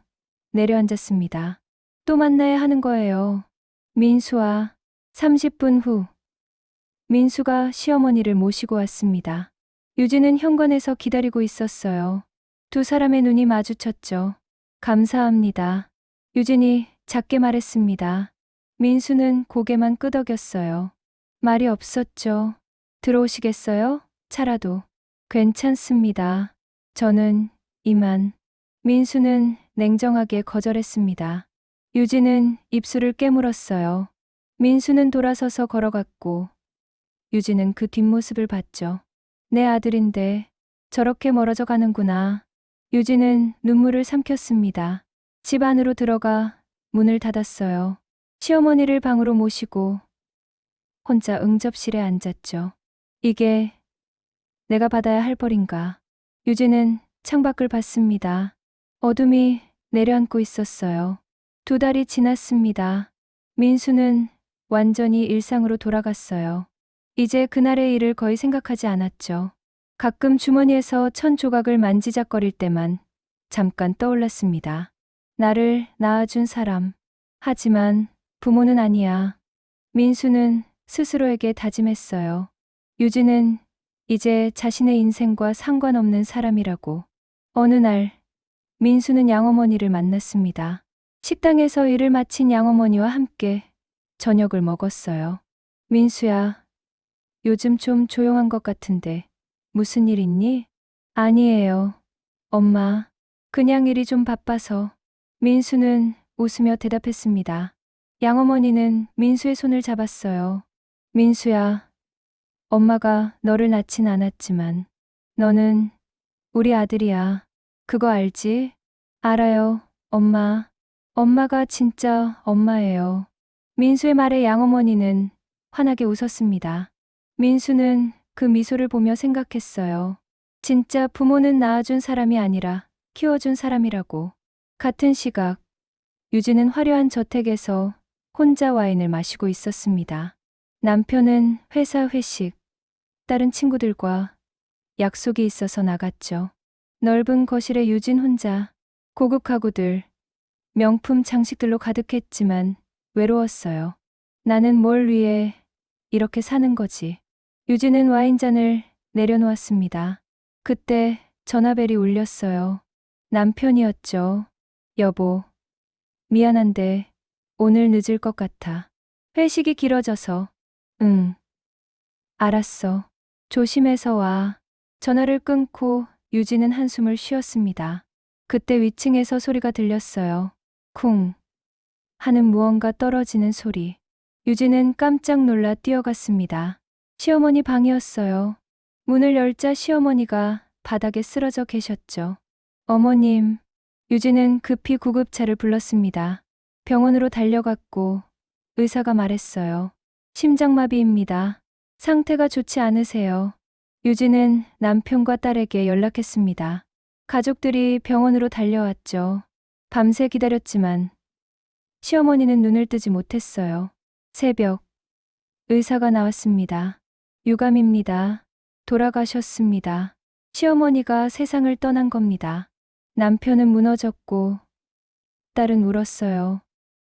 내려앉았습니다. 또 만나야 하는 거예요. 민수와 30분 후 민수가 시어머니를 모시고 왔습니다. 유진은 현관에서 기다리고 있었어요. 두 사람의 눈이 마주쳤죠. 감사합니다. 유진이 작게 말했습니다. 민수는 고개만 끄덕였어요. 말이 없었죠. 들어오시겠어요? 차라도. 괜찮습니다. 저는 이만. 민수는 냉정하게 거절했습니다. 유진은 입술을 깨물었어요. 민수는 돌아서서 걸어갔고 유진은 그 뒷모습을 봤죠. 내 아들인데 저렇게 멀어져 가는구나. 유진은 눈물을 삼켰습니다. 집 안으로 들어가 문을 닫았어요. 시어머니를 방으로 모시고 혼자 응접실에 앉았죠. 이게 내가 받아야 할 벌인가. 유진은 창밖을 봤습니다. 어둠이 내려앉고 있었어요. 2달이 지났습니다. 민수는 완전히 일상으로 돌아갔어요. 이제 그날의 일을 거의 생각하지 않았죠. 가끔 주머니에서 천 조각을 만지작거릴 때만 잠깐 떠올랐습니다. 나를 낳아준 사람. 하지만 부모는 아니야. 민수는 스스로에게 다짐했어요. 유진은 이제 자신의 인생과 상관없는 사람이라고. 어느 날 민수는 양어머니를 만났습니다. 식당에서 일을 마친 양어머니와 함께 저녁을 먹었어요. 민수야, 요즘 좀 조용한 것 같은데 무슨 일 있니? 아니에요. 엄마, 그냥 일이 좀 바빠서. 민수는 웃으며 대답했습니다. 양어머니는 민수의 손을 잡았어요. 민수야, 엄마가 너를 낳진 않았지만 너는 우리 아들이야. 그거 알지? 알아요, 엄마. 엄마가 진짜 엄마예요. 민수의 말에 양어머니는 환하게 웃었습니다. 민수는 그 미소를 보며 생각했어요. 진짜 부모는 낳아준 사람이 아니라 키워준 사람이라고. 같은 시각, 유진은 화려한 저택에서 혼자 와인을 마시고 있었습니다. 남편은 회사 회식, 다른 친구들과 약속이 있어서 나갔죠. 넓은 거실에 유진 혼자, 고급 가구들, 명품 장식들로 가득했지만 외로웠어요. 나는 뭘 위해 이렇게 사는 거지. 유진은 와인잔을 내려놓았습니다. 그때 전화벨이 울렸어요. 남편이었죠. 여보, 미안한데 오늘 늦을 것 같아. 회식이 길어져서. 응. 알았어. 조심해서 와. 전화를 끊고 유진은 한숨을 쉬었습니다. 그때 위층에서 소리가 들렸어요. 쿵 하는 무언가 떨어지는 소리. 유진은 깜짝 놀라 뛰어갔습니다. 시어머니 방이었어요. 문을 열자 시어머니가 바닥에 쓰러져 계셨죠. 어머님. 유진은 급히 구급차를 불렀습니다. 병원으로 달려갔고 의사가 말했어요. 심장마비입니다. 상태가 좋지 않으세요. 유진은 남편과 딸에게 연락했습니다. 가족들이 병원으로 달려왔죠. 밤새 기다렸지만 시어머니는 눈을 뜨지 못했어요. 새벽, 의사가 나왔습니다. 유감입니다. 돌아가셨습니다. 시어머니가 세상을 떠난 겁니다. 남편은 무너졌고 딸은 울었어요.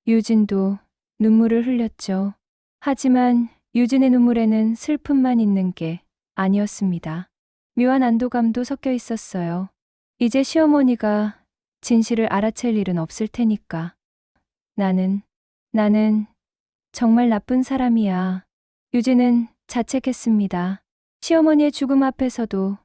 유진도 눈물을 흘렸죠. 하지만 유진의 눈물에는 슬픔만 있는 게 아니었습니다. 묘한 안도감도 섞여 있었어요. 이제 시어머니가 진실을 알아챌 일은 없을 테니까. 나는 정말 나쁜 사람이야. 유진은 자책했습니다. 시어머니의 죽음 앞에서도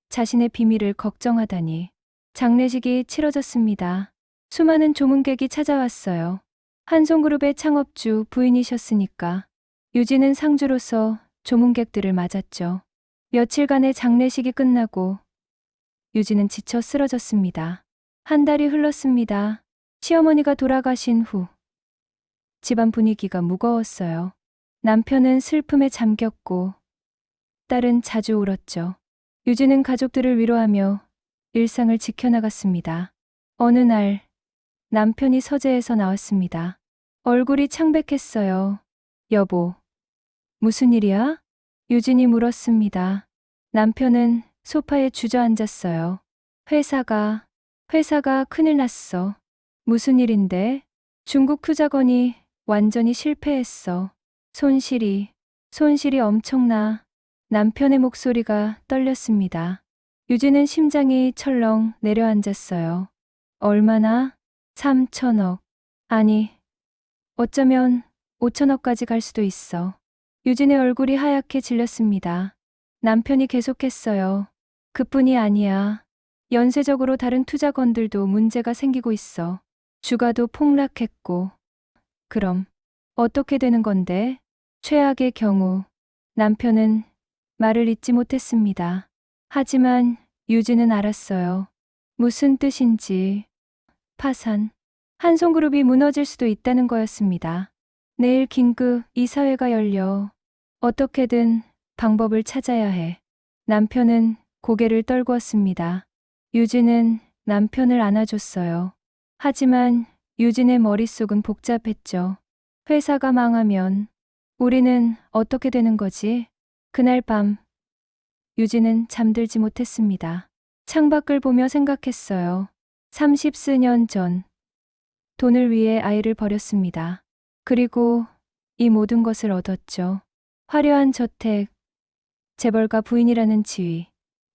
자신의 비밀을 걱정하다니. 장례식이 치러졌습니다. 수많은 조문객이 찾아왔어요. 한송그룹의 창업주 부인이셨으니까. 유진은 상주로서 조문객들을 맞았죠. 며칠간의 장례식이 끝나고 유진은 지쳐 쓰러졌습니다. 1달이 흘렀습니다. 시어머니가 돌아가신 후 집안 분위기가 무거웠어요. 남편은 슬픔에 잠겼고 딸은 자주 울었죠. 유진은 가족들을 위로하며 일상을 지켜나갔습니다. 어느 날 남편이 서재에서 나왔습니다. 얼굴이 창백했어요. 여보, 무슨 일이야? 유진이 물었습니다. 남편은 소파에 주저앉았어요. 회사가 큰일 났어. 무슨 일인데? 중국 투자건이 완전히 실패했어. 손실이 엄청나. 남편의 목소리가 떨렸습니다. 유진은 심장이 철렁 내려앉았어요. 얼마나? 3천억. 아니, 어쩌면 5천억까지 갈 수도 있어. 유진의 얼굴이 하얗게 질렸습니다. 남편이 계속했어요. 그뿐이 아니야. 연쇄적으로 다른 투자건들도 문제가 생기고 있어. 주가도 폭락했고. 그럼 어떻게 되는 건데? 최악의 경우. 남편은 말을 잇지 못했습니다. 하지만 유진은 알았어요. 무슨 뜻인지. 파산. 한송그룹이 무너질 수도 있다는 거였습니다. 내일 긴급 이사회가 열려. 어떻게든 방법을 찾아야 해. 남편은 고개를 떨구었습니다. 유진은 남편을 안아줬어요. 하지만 유진의 머릿속은 복잡했죠. 회사가 망하면 우리는 어떻게 되는 거지? 그날 밤 유진은 잠들지 못했습니다. 창밖을 보며 생각했어요. 30수년 전 돈을 위해 아이를 버렸습니다. 그리고 이 모든 것을 얻었죠. 화려한 저택, 재벌가 부인이라는 지위,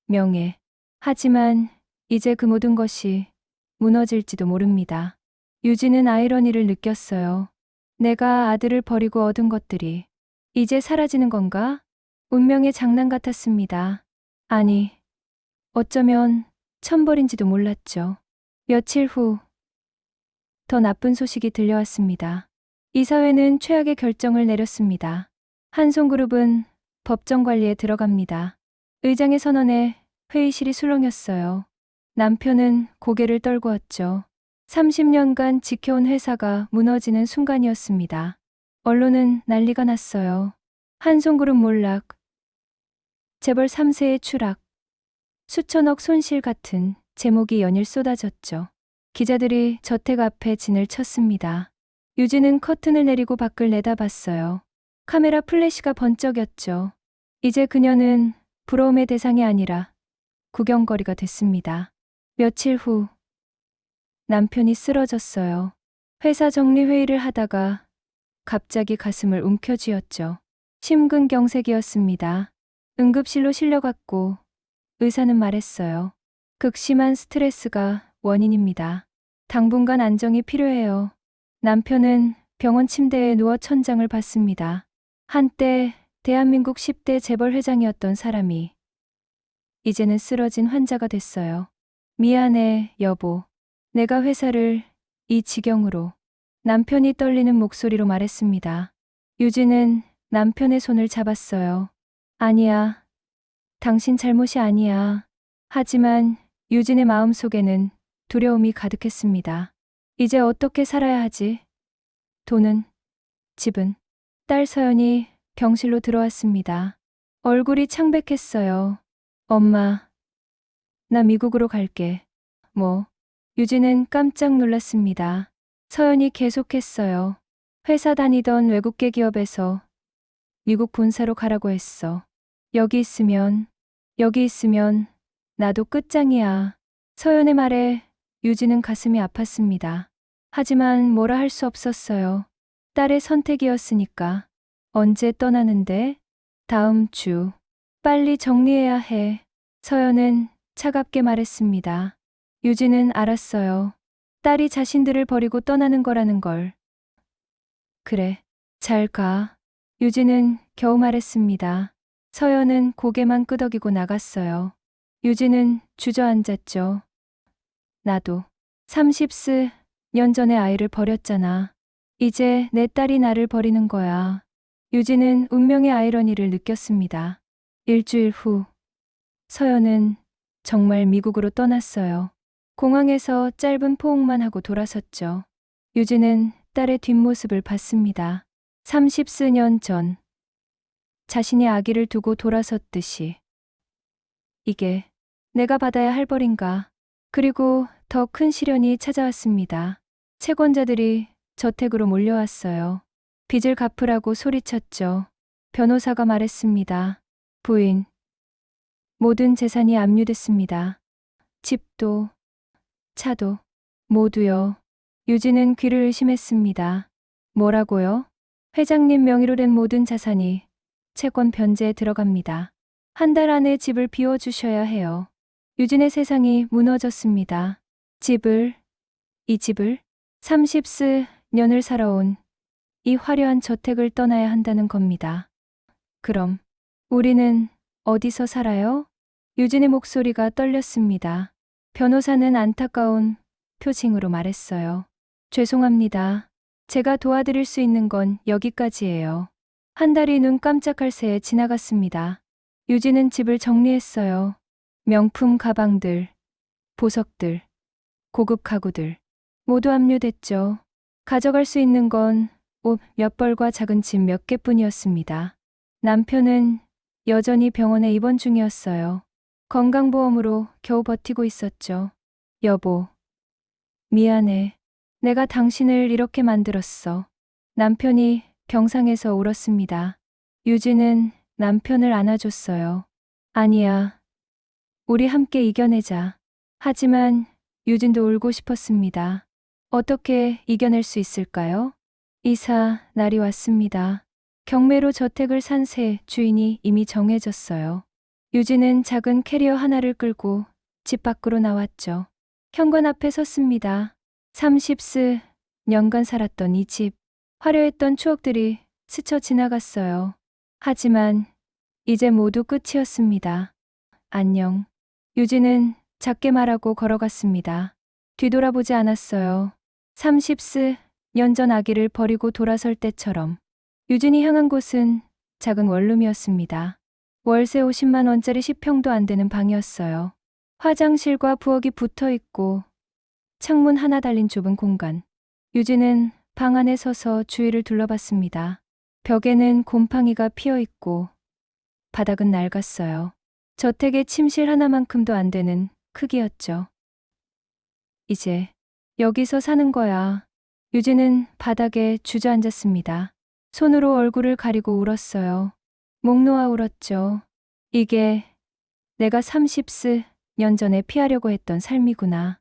명예. 하지만 이제 그 모든 것이 무너질지도 모릅니다. 유진은 아이러니를 느꼈어요. 내가 아들을 버리고 얻은 것들이 이제 사라지는 건가? 운명의 장난 같았습니다. 아니, 어쩌면 천벌인지도 몰랐죠. 며칠 후, 더 나쁜 소식이 들려왔습니다. 이사회는 최악의 결정을 내렸습니다. 한송그룹은 법정 관리에 들어갑니다. 의장의 선언에 회의실이 술렁였어요. 남편은 고개를 떨구었죠. 30년간 지켜온 회사가 무너지는 순간이었습니다. 언론은 난리가 났어요. 한송그룹 몰락, 재벌 3세의 추락, 수천억 손실 같은 제목이 연일 쏟아졌죠. 기자들이 저택 앞에 진을 쳤습니다. 유진은 커튼을 내리고 밖을 내다봤어요. 카메라 플래시가 번쩍였죠. 이제 그녀는 부러움의 대상이 아니라 구경거리가 됐습니다. 며칠 후 남편이 쓰러졌어요. 회사 정리 회의를 하다가 갑자기 가슴을 움켜쥐었죠. 심근경색이었습니다. 응급실로 실려갔고 의사는 말했어요. 극심한 스트레스가 원인입니다. 당분간 안정이 필요해요. 남편은 병원 침대에 누워 천장을 봤습니다. 한때 대한민국 10대 재벌 회장이었던 사람이 이제는 쓰러진 환자가 됐어요. 미안해, 여보. 내가 회사를 이 지경으로. 남편이 떨리는 목소리로 말했습니다. 유진은 남편의 손을 잡았어요. 아니야. 당신 잘못이 아니야. 하지만 유진의 마음속에는 두려움이 가득했습니다. 이제 어떻게 살아야 하지? 돈은? 집은? 딸 서연이 병실로 들어왔습니다. 얼굴이 창백했어요. 엄마, 나 미국으로 갈게. 뭐? 유진은 깜짝 놀랐습니다. 서연이 계속했어요. 회사 다니던 외국계 기업에서 미국 본사로 가라고 했어. 여기 있으면 나도 끝장이야. 서연의 말에 유진은 가슴이 아팠습니다. 하지만 뭐라 할 수 없었어요. 딸의 선택이었으니까. 언제 떠나는데? 다음 주. 빨리 정리해야 해. 서연은 차갑게 말했습니다. 유진은 알았어요. 딸이 자신들을 버리고 떠나는 거라는 걸. 그래, 잘 가. 유진은 겨우 말했습니다. 서연은 고개만 끄덕이고 나갔어요. 유진은 주저앉았죠. 나도 30년 전에 아이를 버렸잖아. 이제 내 딸이 나를 버리는 거야. 유진은 운명의 아이러니를 느꼈습니다. 일주일 후, 서연은 정말 미국으로 떠났어요. 공항에서 짧은 포옹만 하고 돌아섰죠. 유진은 딸의 뒷모습을 봤습니다. 30수년 전, 자신이 아기를 두고 돌아섰듯이. 이게 내가 받아야 할 벌인가. 그리고 더 큰 시련이 찾아왔습니다. 채권자들이 저택으로 몰려왔어요. 빚을 갚으라고 소리쳤죠. 변호사가 말했습니다. 부인, 모든 재산이 압류됐습니다. 집도, 차도, 모두요. 유진은 귀를 의심했습니다. 뭐라고요? 회장님 명의로 된 모든 자산이 채권 변제에 들어갑니다. 한 달 안에 집을 비워주셔야 해요. 유진의 세상이 무너졌습니다. 이 집을 30년을 살아온 이 화려한 저택을 떠나야 한다는 겁니다. 그럼 우리는 어디서 살아요? 유진의 목소리가 떨렸습니다. 변호사는 안타까운 표情으로 말했어요. 죄송합니다. 제가 도와드릴 수 있는 건 여기까지예요. 한 달이 눈 깜짝할 새에 지나갔습니다. 유진은 집을 정리했어요. 명품 가방들, 보석들, 고급 가구들 모두 압류됐죠. 가져갈 수 있는 건 옷 몇 벌과 작은 집 몇 개뿐이었습니다. 남편은 여전히 병원에 입원 중이었어요. 건강보험으로 겨우 버티고 있었죠. 여보, 미안해. 내가 당신을 이렇게 만들었어. 남편이 병상에서 울었습니다. 유진은 남편을 안아줬어요. 아니야. 우리 함께 이겨내자. 하지만 유진도 울고 싶었습니다. 어떻게 이겨낼 수 있을까요? 이사 날이 왔습니다. 경매로 저택을 산 새 주인이 이미 정해졌어요. 유진은 작은 캐리어 하나를 끌고 집 밖으로 나왔죠. 현관 앞에 섰습니다. 30년간 살았던 이 집, 화려했던 추억들이 스쳐 지나갔어요. 하지만 이제 모두 끝이었습니다. 안녕. 유진은 작게 말하고 걸어갔습니다. 뒤돌아보지 않았어요. 30년 전 아기를 버리고 돌아설 때처럼. 유진이 향한 곳은 작은 원룸이었습니다. 월세 50만 원짜리 10평도 안 되는 방이었어요. 화장실과 부엌이 붙어 있고 창문 하나 달린 좁은 공간. 유진은 방 안에 서서 주위를 둘러봤습니다. 벽에는 곰팡이가 피어 있고 바닥은 낡았어요. 저택의 침실 하나만큼도 안 되는 크기였죠. 이제 여기서 사는 거야. 유진은 바닥에 주저앉았습니다. 손으로 얼굴을 가리고 울었어요. 목 놓아 울었죠. 이게 내가 30년 전에 피하려고 했던 삶이구나.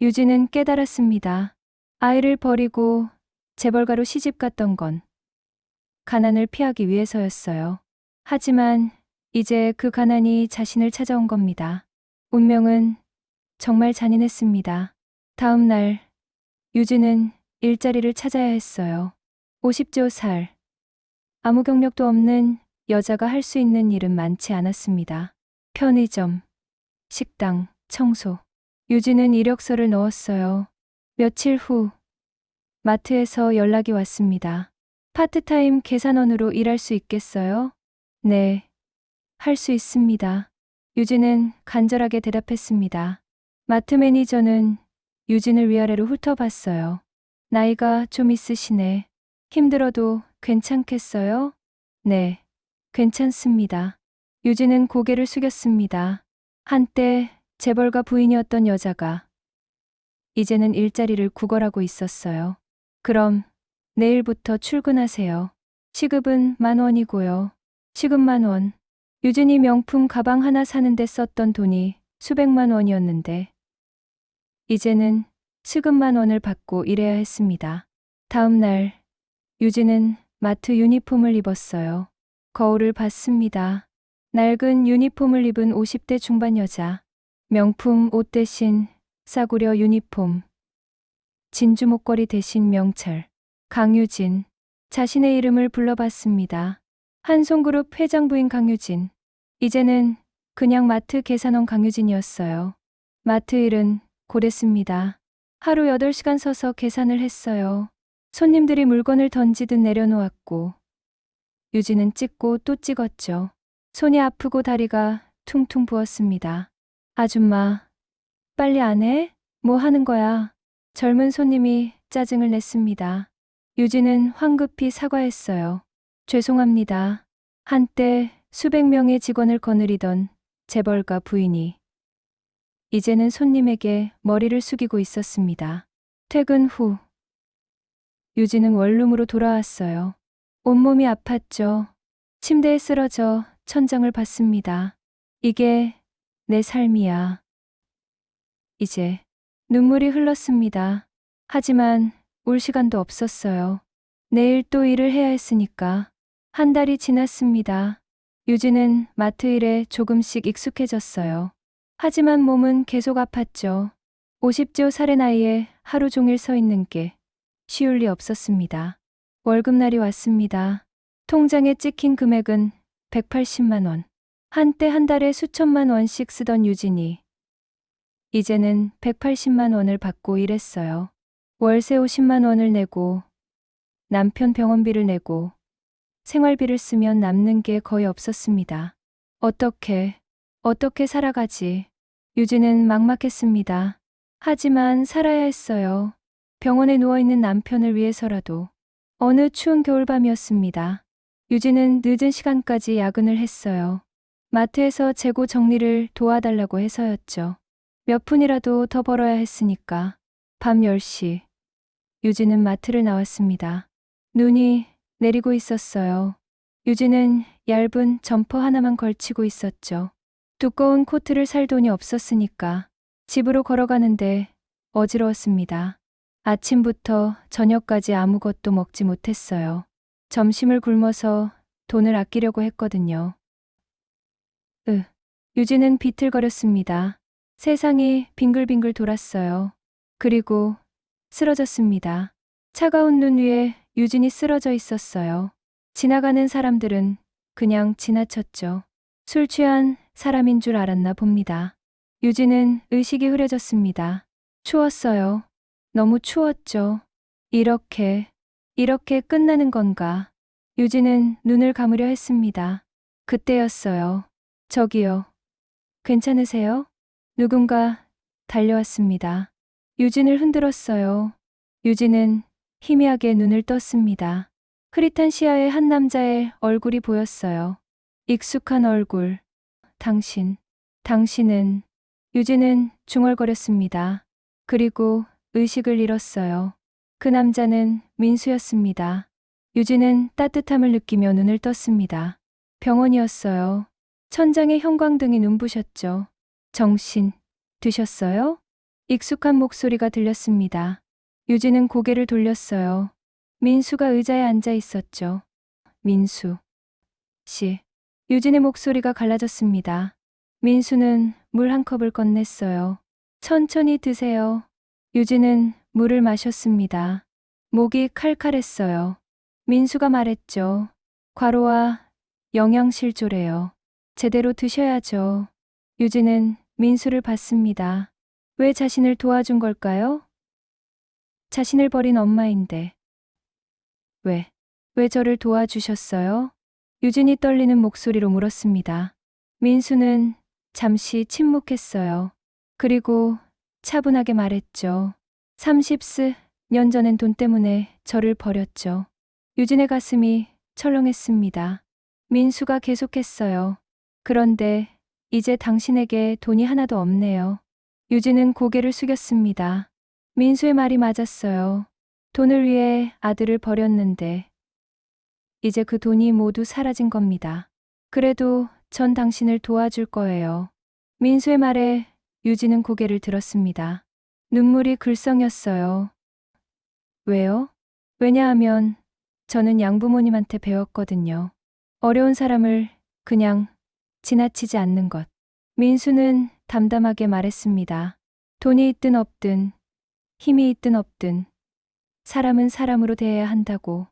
유진은 깨달았습니다. 아이를 버리고 재벌가로 시집 갔던 건 가난을 피하기 위해서였어요. 하지만 이제 그 가난이 자신을 찾아온 겁니다. 운명은 정말 잔인했습니다. 다음 날 유진은 일자리를 찾아야 했어요. 50조 살. 아무 경력도 없는 여자가 할 수 있는 일은 많지 않았습니다. 편의점, 식당, 청소. 유진은 이력서를 넣었어요. 며칠 후 마트에서 연락이 왔습니다. 파트타임 계산원으로 일할 수 있겠어요? 네, 할 수 있습니다. 유진은 간절하게 대답했습니다. 마트 매니저는 유진을 위아래로 훑어봤어요. 나이가 좀 있으시네. 힘들어도 괜찮겠어요? 네, 괜찮습니다. 유진은 고개를 숙였습니다. 한때 재벌가 부인이었던 여자가 이제는 일자리를 구걸하고 있었어요. 그럼 내일부터 출근하세요. 시급은 10,000원이고요. 시급 10,000원. 유진이 명품 가방 하나 사는데 썼던 돈이 수백만 원이었는데 이제는 시급 10,000원을 받고 일해야 했습니다. 다음 날 유진은 마트 유니폼을 입었어요. 거울을 봤습니다. 낡은 유니폼을 입은 50대 중반 여자. 명품 옷 대신 싸구려 유니폼. 진주 목걸이 대신 명찰. 강유진. 자신의 이름을 불러봤습니다. 한송그룹 회장 부인 강유진. 이제는 그냥 마트 계산원 강유진이었어요. 마트 일은 고됐습니다. 하루 8시간 서서 계산을 했어요. 손님들이 물건을 던지듯 내려놓았고 유진은 찍고 또 찍었죠. 손이 아프고 다리가 퉁퉁 부었습니다. 아줌마, 빨리 안 해? 뭐 하는 거야? 젊은 손님이 짜증을 냈습니다. 유진은 황급히 사과했어요. 죄송합니다. 한때 수백 명의 직원을 거느리던 재벌가 부인이 이제는 손님에게 머리를 숙이고 있었습니다. 퇴근 후 유진은 원룸으로 돌아왔어요. 온몸이 아팠죠. 침대에 쓰러져 천장을 봤습니다. 이게 내 삶이야. 이제 눈물이 흘렀습니다. 하지만 울 시간도 없었어요. 내일 또 일을 해야 했으니까. 한 달이 지났습니다. 유진은 마트 일에 조금씩 익숙해졌어요. 하지만 몸은 계속 아팠죠. 50조 살의 나이에 하루 종일 서 있는 게 쉬울 리 없었습니다. 월급날이 왔습니다. 통장에 찍힌 금액은 180만 원. 한때 한 달에 수천만 원씩 쓰던 유진이 이제는 180만 원을 받고 일했어요. 월세 50만 원을 내고 남편 병원비를 내고 생활비를 쓰면 남는 게 거의 없었습니다. 어떻게 살아가지? 유진은 막막했습니다. 하지만 살아야 했어요. 병원에 누워있는 남편을 위해서라도. 어느 추운 겨울밤이었습니다. 유진은 늦은 시간까지 야근을 했어요. 마트에서 재고 정리를 도와달라고 해서였죠. 몇 푼이라도 더 벌어야 했으니까. 밤 10시. 유진은 마트를 나왔습니다. 눈이 내리고 있었어요. 유진은 얇은 점퍼 하나만 걸치고 있었죠. 두꺼운 코트를 살 돈이 없었으니까 집으로 걸어가는데 어지러웠습니다. 아침부터 저녁까지 아무것도 먹지 못했어요. 점심을 굶어서 돈을 아끼려고 했거든요. 유진은 비틀거렸습니다. 세상이 빙글빙글 돌았어요. 그리고 쓰러졌습니다. 차가운 눈 위에 유진이 쓰러져 있었어요. 지나가는 사람들은 그냥 지나쳤죠. 술 취한 사람인 줄 알았나 봅니다. 유진은 의식이 흐려졌습니다. 추웠어요. 너무 추웠죠. 이렇게 끝나는 건가? 유진은 눈을 감으려 했습니다. 그때였어요. 저기요. 괜찮으세요? 누군가 달려왔습니다. 유진을 흔들었어요. 유진은 희미하게 눈을 떴습니다. 흐릿한 시야에 한 남자의 얼굴이 보였어요. 익숙한 얼굴. 당신은. 유진은 중얼거렸습니다. 그리고 의식을 잃었어요. 그 남자는 민수였습니다. 유진은 따뜻함을 느끼며 눈을 떴습니다. 병원이었어요. 천장에 형광등이 눈부셨죠. 정신 드셨어요? 익숙한 목소리가 들렸습니다. 유진은 고개를 돌렸어요. 민수가 의자에 앉아 있었죠. 민수 씨. 유진의 목소리가 갈라졌습니다. 민수는 물 한 컵을 건넸어요. 천천히 드세요. 유진은 물을 마셨습니다. 목이 칼칼했어요. 민수가 말했죠. 과로와 영양실조래요. 제대로 드셔야죠. 유진은 민수를 봤습니다. 왜 자신을 도와준 걸까요? 자신을 버린 엄마인데. 왜 저를 도와주셨어요? 유진이 떨리는 목소리로 물었습니다. 민수는 잠시 침묵했어요. 그리고 차분하게 말했죠. 30년 전엔 돈 때문에 저를 버렸죠. 유진의 가슴이 철렁했습니다. 민수가 계속했어요. 그런데 이제 당신에게 돈이 하나도 없네요. 유진은 고개를 숙였습니다. 민수의 말이 맞았어요. 돈을 위해 아들을 버렸는데 이제 그 돈이 모두 사라진 겁니다. 그래도 전 당신을 도와줄 거예요. 민수의 말에 유진은 고개를 들었습니다. 눈물이 글썽였어요. 왜요? 왜냐하면 저는 양부모님한테 배웠거든요. 어려운 사람을 그냥 지나치지 않는 것. 민수는 담담하게 말했습니다. 돈이 있든 없든, 힘이 있든 없든, 사람은 사람으로 대해야 한다고.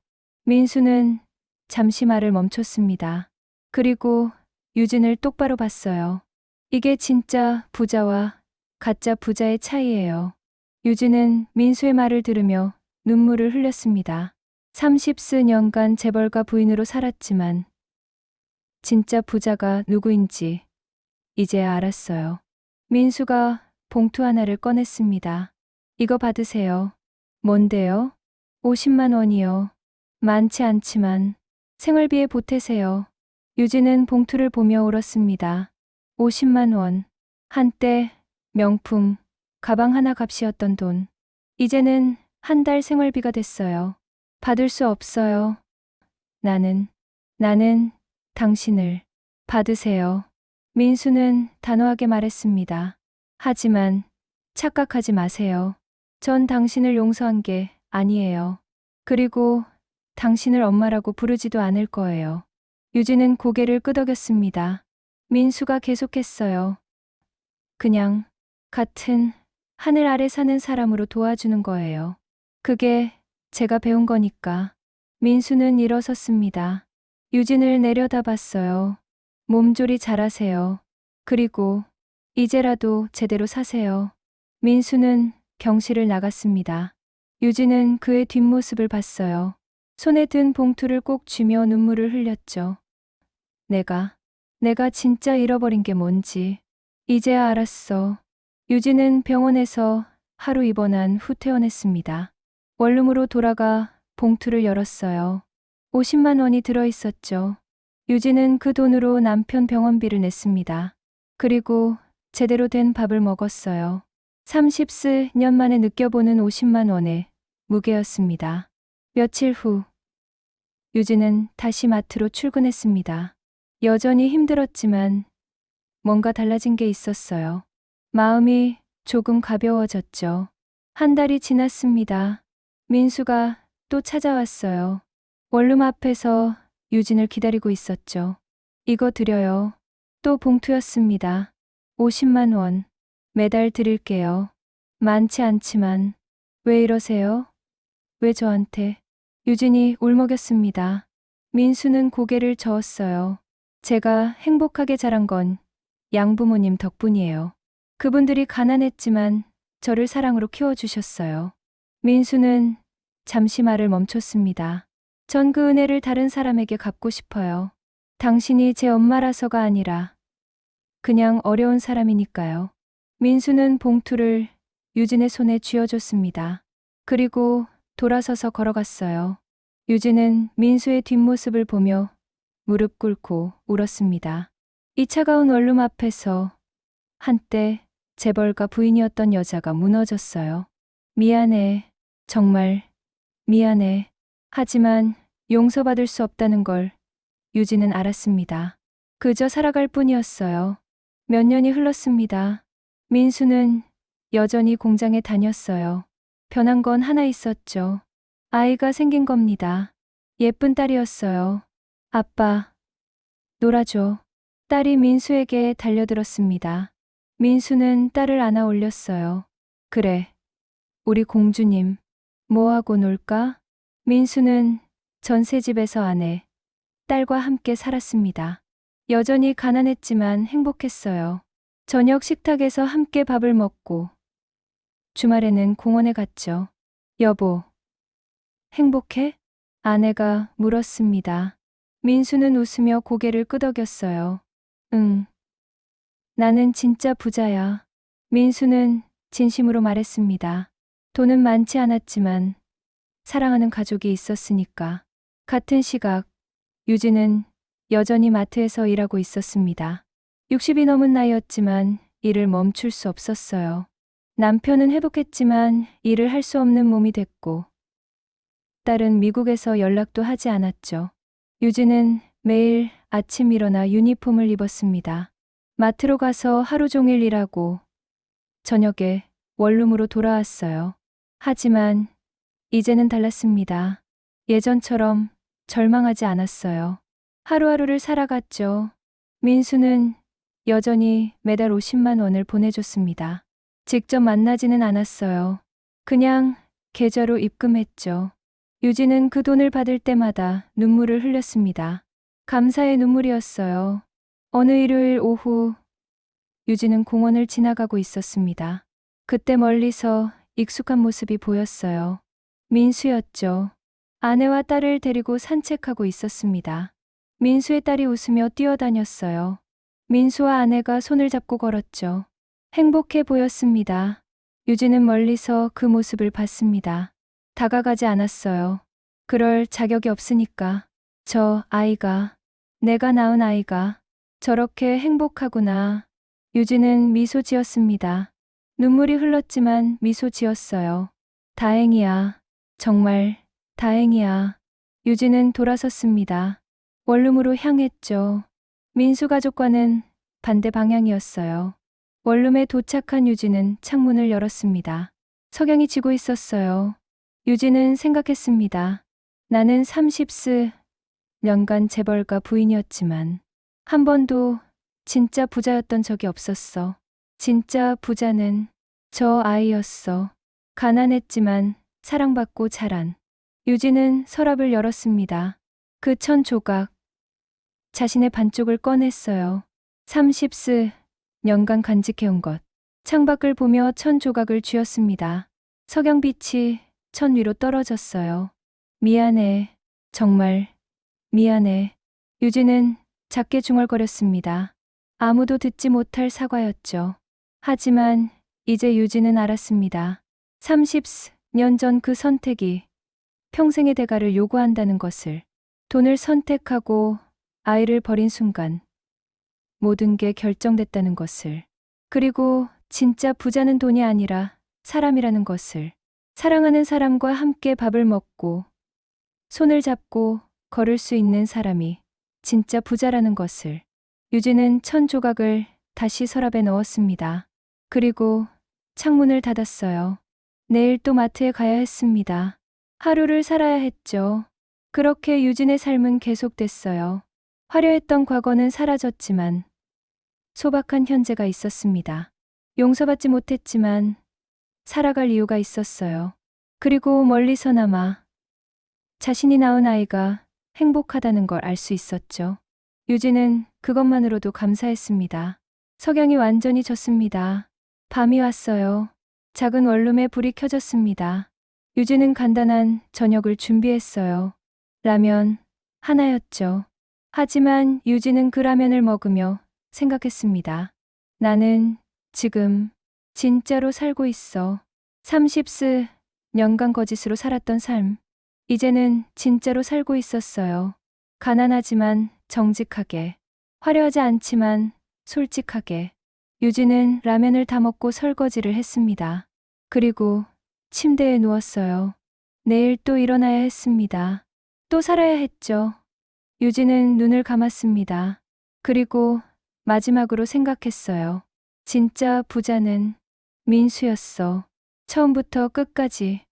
민수는 잠시 말을 멈췄습니다. 그리고 유진을 똑바로 봤어요. 이게 진짜 부자와 가짜 부자의 차이예요. 유진은 민수의 말을 들으며 눈물을 흘렸습니다. 30수년간 재벌가 부인으로 살았지만 진짜 부자가 누구인지 이제야 알았어요. 민수가 봉투 하나를 꺼냈습니다. 이거 받으세요. 뭔데요? 50만 원이요. 많지 않지만 생활비에 보태세요. 유진은 봉투를 보며 울었습니다. 50만 원. 한때 명품, 가방 하나 값이었던 돈. 이제는 한 달 생활비가 됐어요. 받을 수 없어요. 나는 당신을 받으세요. 민수는 단호하게 말했습니다. 하지만 착각하지 마세요. 전 당신을 용서한 게 아니에요. 그리고 당신을 엄마라고 부르지도 않을 거예요. 유진은 고개를 끄덕였습니다. 민수가 계속했어요. 그냥 같은 하늘 아래 사는 사람으로 도와주는 거예요. 그게 제가 배운 거니까. 민수는 일어섰습니다. 유진을 내려다봤어요. 몸조리 잘하세요. 그리고 이제라도 제대로 사세요. 민수는 경실을 나갔습니다. 유진은 그의 뒷모습을 봤어요. 손에 든 봉투를 꼭 쥐며 눈물을 흘렸죠. 내가 진짜 잃어버린 게 뭔지 이제야 알았어. 유진은 병원에서 하루 입원한 후 퇴원했습니다. 원룸으로 돌아가 봉투를 열었어요. 50만 원이 들어있었죠. 유진은 그 돈으로 남편 병원비를 냈습니다. 그리고 제대로 된 밥을 먹었어요. 30년 만에 느껴보는 50만 원의 무게였습니다. 며칠 후 유진은 다시 마트로 출근했습니다. 여전히 힘들었지만 뭔가 달라진 게 있었어요. 마음이 조금 가벼워졌죠. 한 달이 지났습니다. 민수가 또 찾아왔어요. 원룸 앞에서 유진을 기다리고 있었죠. 이거 드려요. 또 봉투였습니다. 50만 원. 매달 드릴게요. 많지 않지만. 왜 이러세요? 왜 저한테? 유진이 울먹였습니다. 민수는 고개를 저었어요. 제가 행복하게 자란 건 양부모님 덕분이에요. 그분들이 가난했지만 저를 사랑으로 키워주셨어요. 민수는 잠시 말을 멈췄습니다. 전 그 은혜를 다른 사람에게 갚고 싶어요. 당신이 제 엄마라서가 아니라 그냥 어려운 사람이니까요. 민수는 봉투를 유진의 손에 쥐어줬습니다. 그리고 돌아서서 걸어갔어요. 유진은 민수의 뒷모습을 보며 무릎 꿇고 울었습니다. 이 차가운 원룸 앞에서 한때 재벌가 부인이었던 여자가 무너졌어요. 미안해. 정말 미안해. 하지만 용서받을 수 없다는 걸 유진은 알았습니다. 그저 살아갈 뿐이었어요. 몇 년이 흘렀습니다. 민수는 여전히 공장에 다녔어요. 변한 건 하나 있었죠. 아이가 생긴 겁니다. 예쁜 딸이었어요. 아빠, 놀아줘. 딸이 민수에게 달려들었습니다. 민수는 딸을 안아 올렸어요. 그래, 우리 공주님, 뭐하고 놀까? 민수는 전셋집에서 아내, 딸과 함께 살았습니다. 여전히 가난했지만 행복했어요. 저녁 식탁에서 함께 밥을 먹고 주말에는 공원에 갔죠. 여보, 행복해? 아내가 물었습니다. 민수는 웃으며 고개를 끄덕였어요. 응. 나는 진짜 부자야. 민수는 진심으로 말했습니다. 돈은 많지 않았지만 사랑하는 가족이 있었으니까. 같은 시각, 유진은 여전히 마트에서 일하고 있었습니다. 60이 넘은 나이였지만 일을 멈출 수 없었어요. 남편은 회복했지만 일을 할 수 없는 몸이 됐고, 딸은 미국에서 연락도 하지 않았죠. 유진은 매일 아침 일어나 유니폼을 입었습니다. 마트로 가서 하루 종일 일하고 저녁에 원룸으로 돌아왔어요. 하지만 이제는 달랐습니다. 예전처럼 절망하지 않았어요. 하루하루를 살아갔죠. 민수는 여전히 매달 50만 원을 보내줬습니다. 직접 만나지는 않았어요. 그냥 계좌로 입금했죠. 유진은 그 돈을 받을 때마다 눈물을 흘렸습니다. 감사의 눈물이었어요. 어느 일요일 오후, 유진은 공원을 지나가고 있었습니다. 그때 멀리서 익숙한 모습이 보였어요. 민수였죠. 아내와 딸을 데리고 산책하고 있었습니다. 민수의 딸이 웃으며 뛰어다녔어요. 민수와 아내가 손을 잡고 걸었죠. 행복해 보였습니다. 유진은 멀리서 그 모습을 봤습니다. 다가가지 않았어요. 그럴 자격이 없으니까. 저 아이가, 내가 낳은 아이가 저렇게 행복하구나. 유진은 미소 지었습니다. 눈물이 흘렀지만 미소 지었어요. 다행이야. 정말 다행이야. 유진은 돌아섰습니다. 원룸으로 향했죠. 민수 가족과는 반대 방향이었어요. 원룸에 도착한 유진은 창문을 열었습니다. 석양이 지고 있었어요. 유진은 생각했습니다. 나는 30년간 재벌가 부인이었지만 한 번도 진짜 부자였던 적이 없었어. 진짜 부자는 저 아이였어. 가난했지만 사랑받고 자란. 유진은 서랍을 열었습니다. 그 1000조각. 자신의 반쪽을 꺼냈어요. 30년간 간직해온 것. 창밖을 보며 1000조각을 쥐었습니다. 석양빛이 천 위로 떨어졌어요. 미안해. 정말 미안해. 유진은 작게 중얼거렸습니다. 아무도 듣지 못할 사과였죠. 하지만 이제 유진은 알았습니다. 30년 전 그 선택이 평생의 대가를 요구한다는 것을. 돈을 선택하고 아이를 버린 순간 모든 게 결정됐다는 것을. 그리고 진짜 부자는 돈이 아니라 사람이라는 것을. 사랑하는 사람과 함께 밥을 먹고 손을 잡고 걸을 수 있는 사람이 진짜 부자라는 것을. 유진은 1000조각을 다시 서랍에 넣었습니다. 그리고 창문을 닫았어요. 내일 또 마트에 가야 했습니다. 하루를 살아야 했죠. 그렇게 유진의 삶은 계속됐어요. 화려했던 과거는 사라졌지만 소박한 현재가 있었습니다. 용서받지 못했지만 살아갈 이유가 있었어요. 그리고 멀리서나마 자신이 낳은 아이가 행복하다는 걸 알 수 있었죠. 유진은 그것만으로도 감사했습니다. 석양이 완전히 졌습니다. 밤이 왔어요. 작은 원룸에 불이 켜졌습니다. 유진은 간단한 저녁을 준비했어요. 라면 하나였죠. 하지만 유진은 그 라면을 먹으며 생각했습니다. 나는 지금 진짜로 살고 있어. 30년간 거짓으로 살았던 삶. 이제는 진짜로 살고 있었어요. 가난하지만 정직하게. 화려하지 않지만 솔직하게. 유진은 라면을 다 먹고 설거지를 했습니다. 그리고 침대에 누웠어요. 내일 또 일어나야 했습니다. 또 살아야 했죠. 유진은 눈을 감았습니다. 그리고 마지막으로 생각했어요. 진짜 부자는 민수였어. 처음부터 끝까지.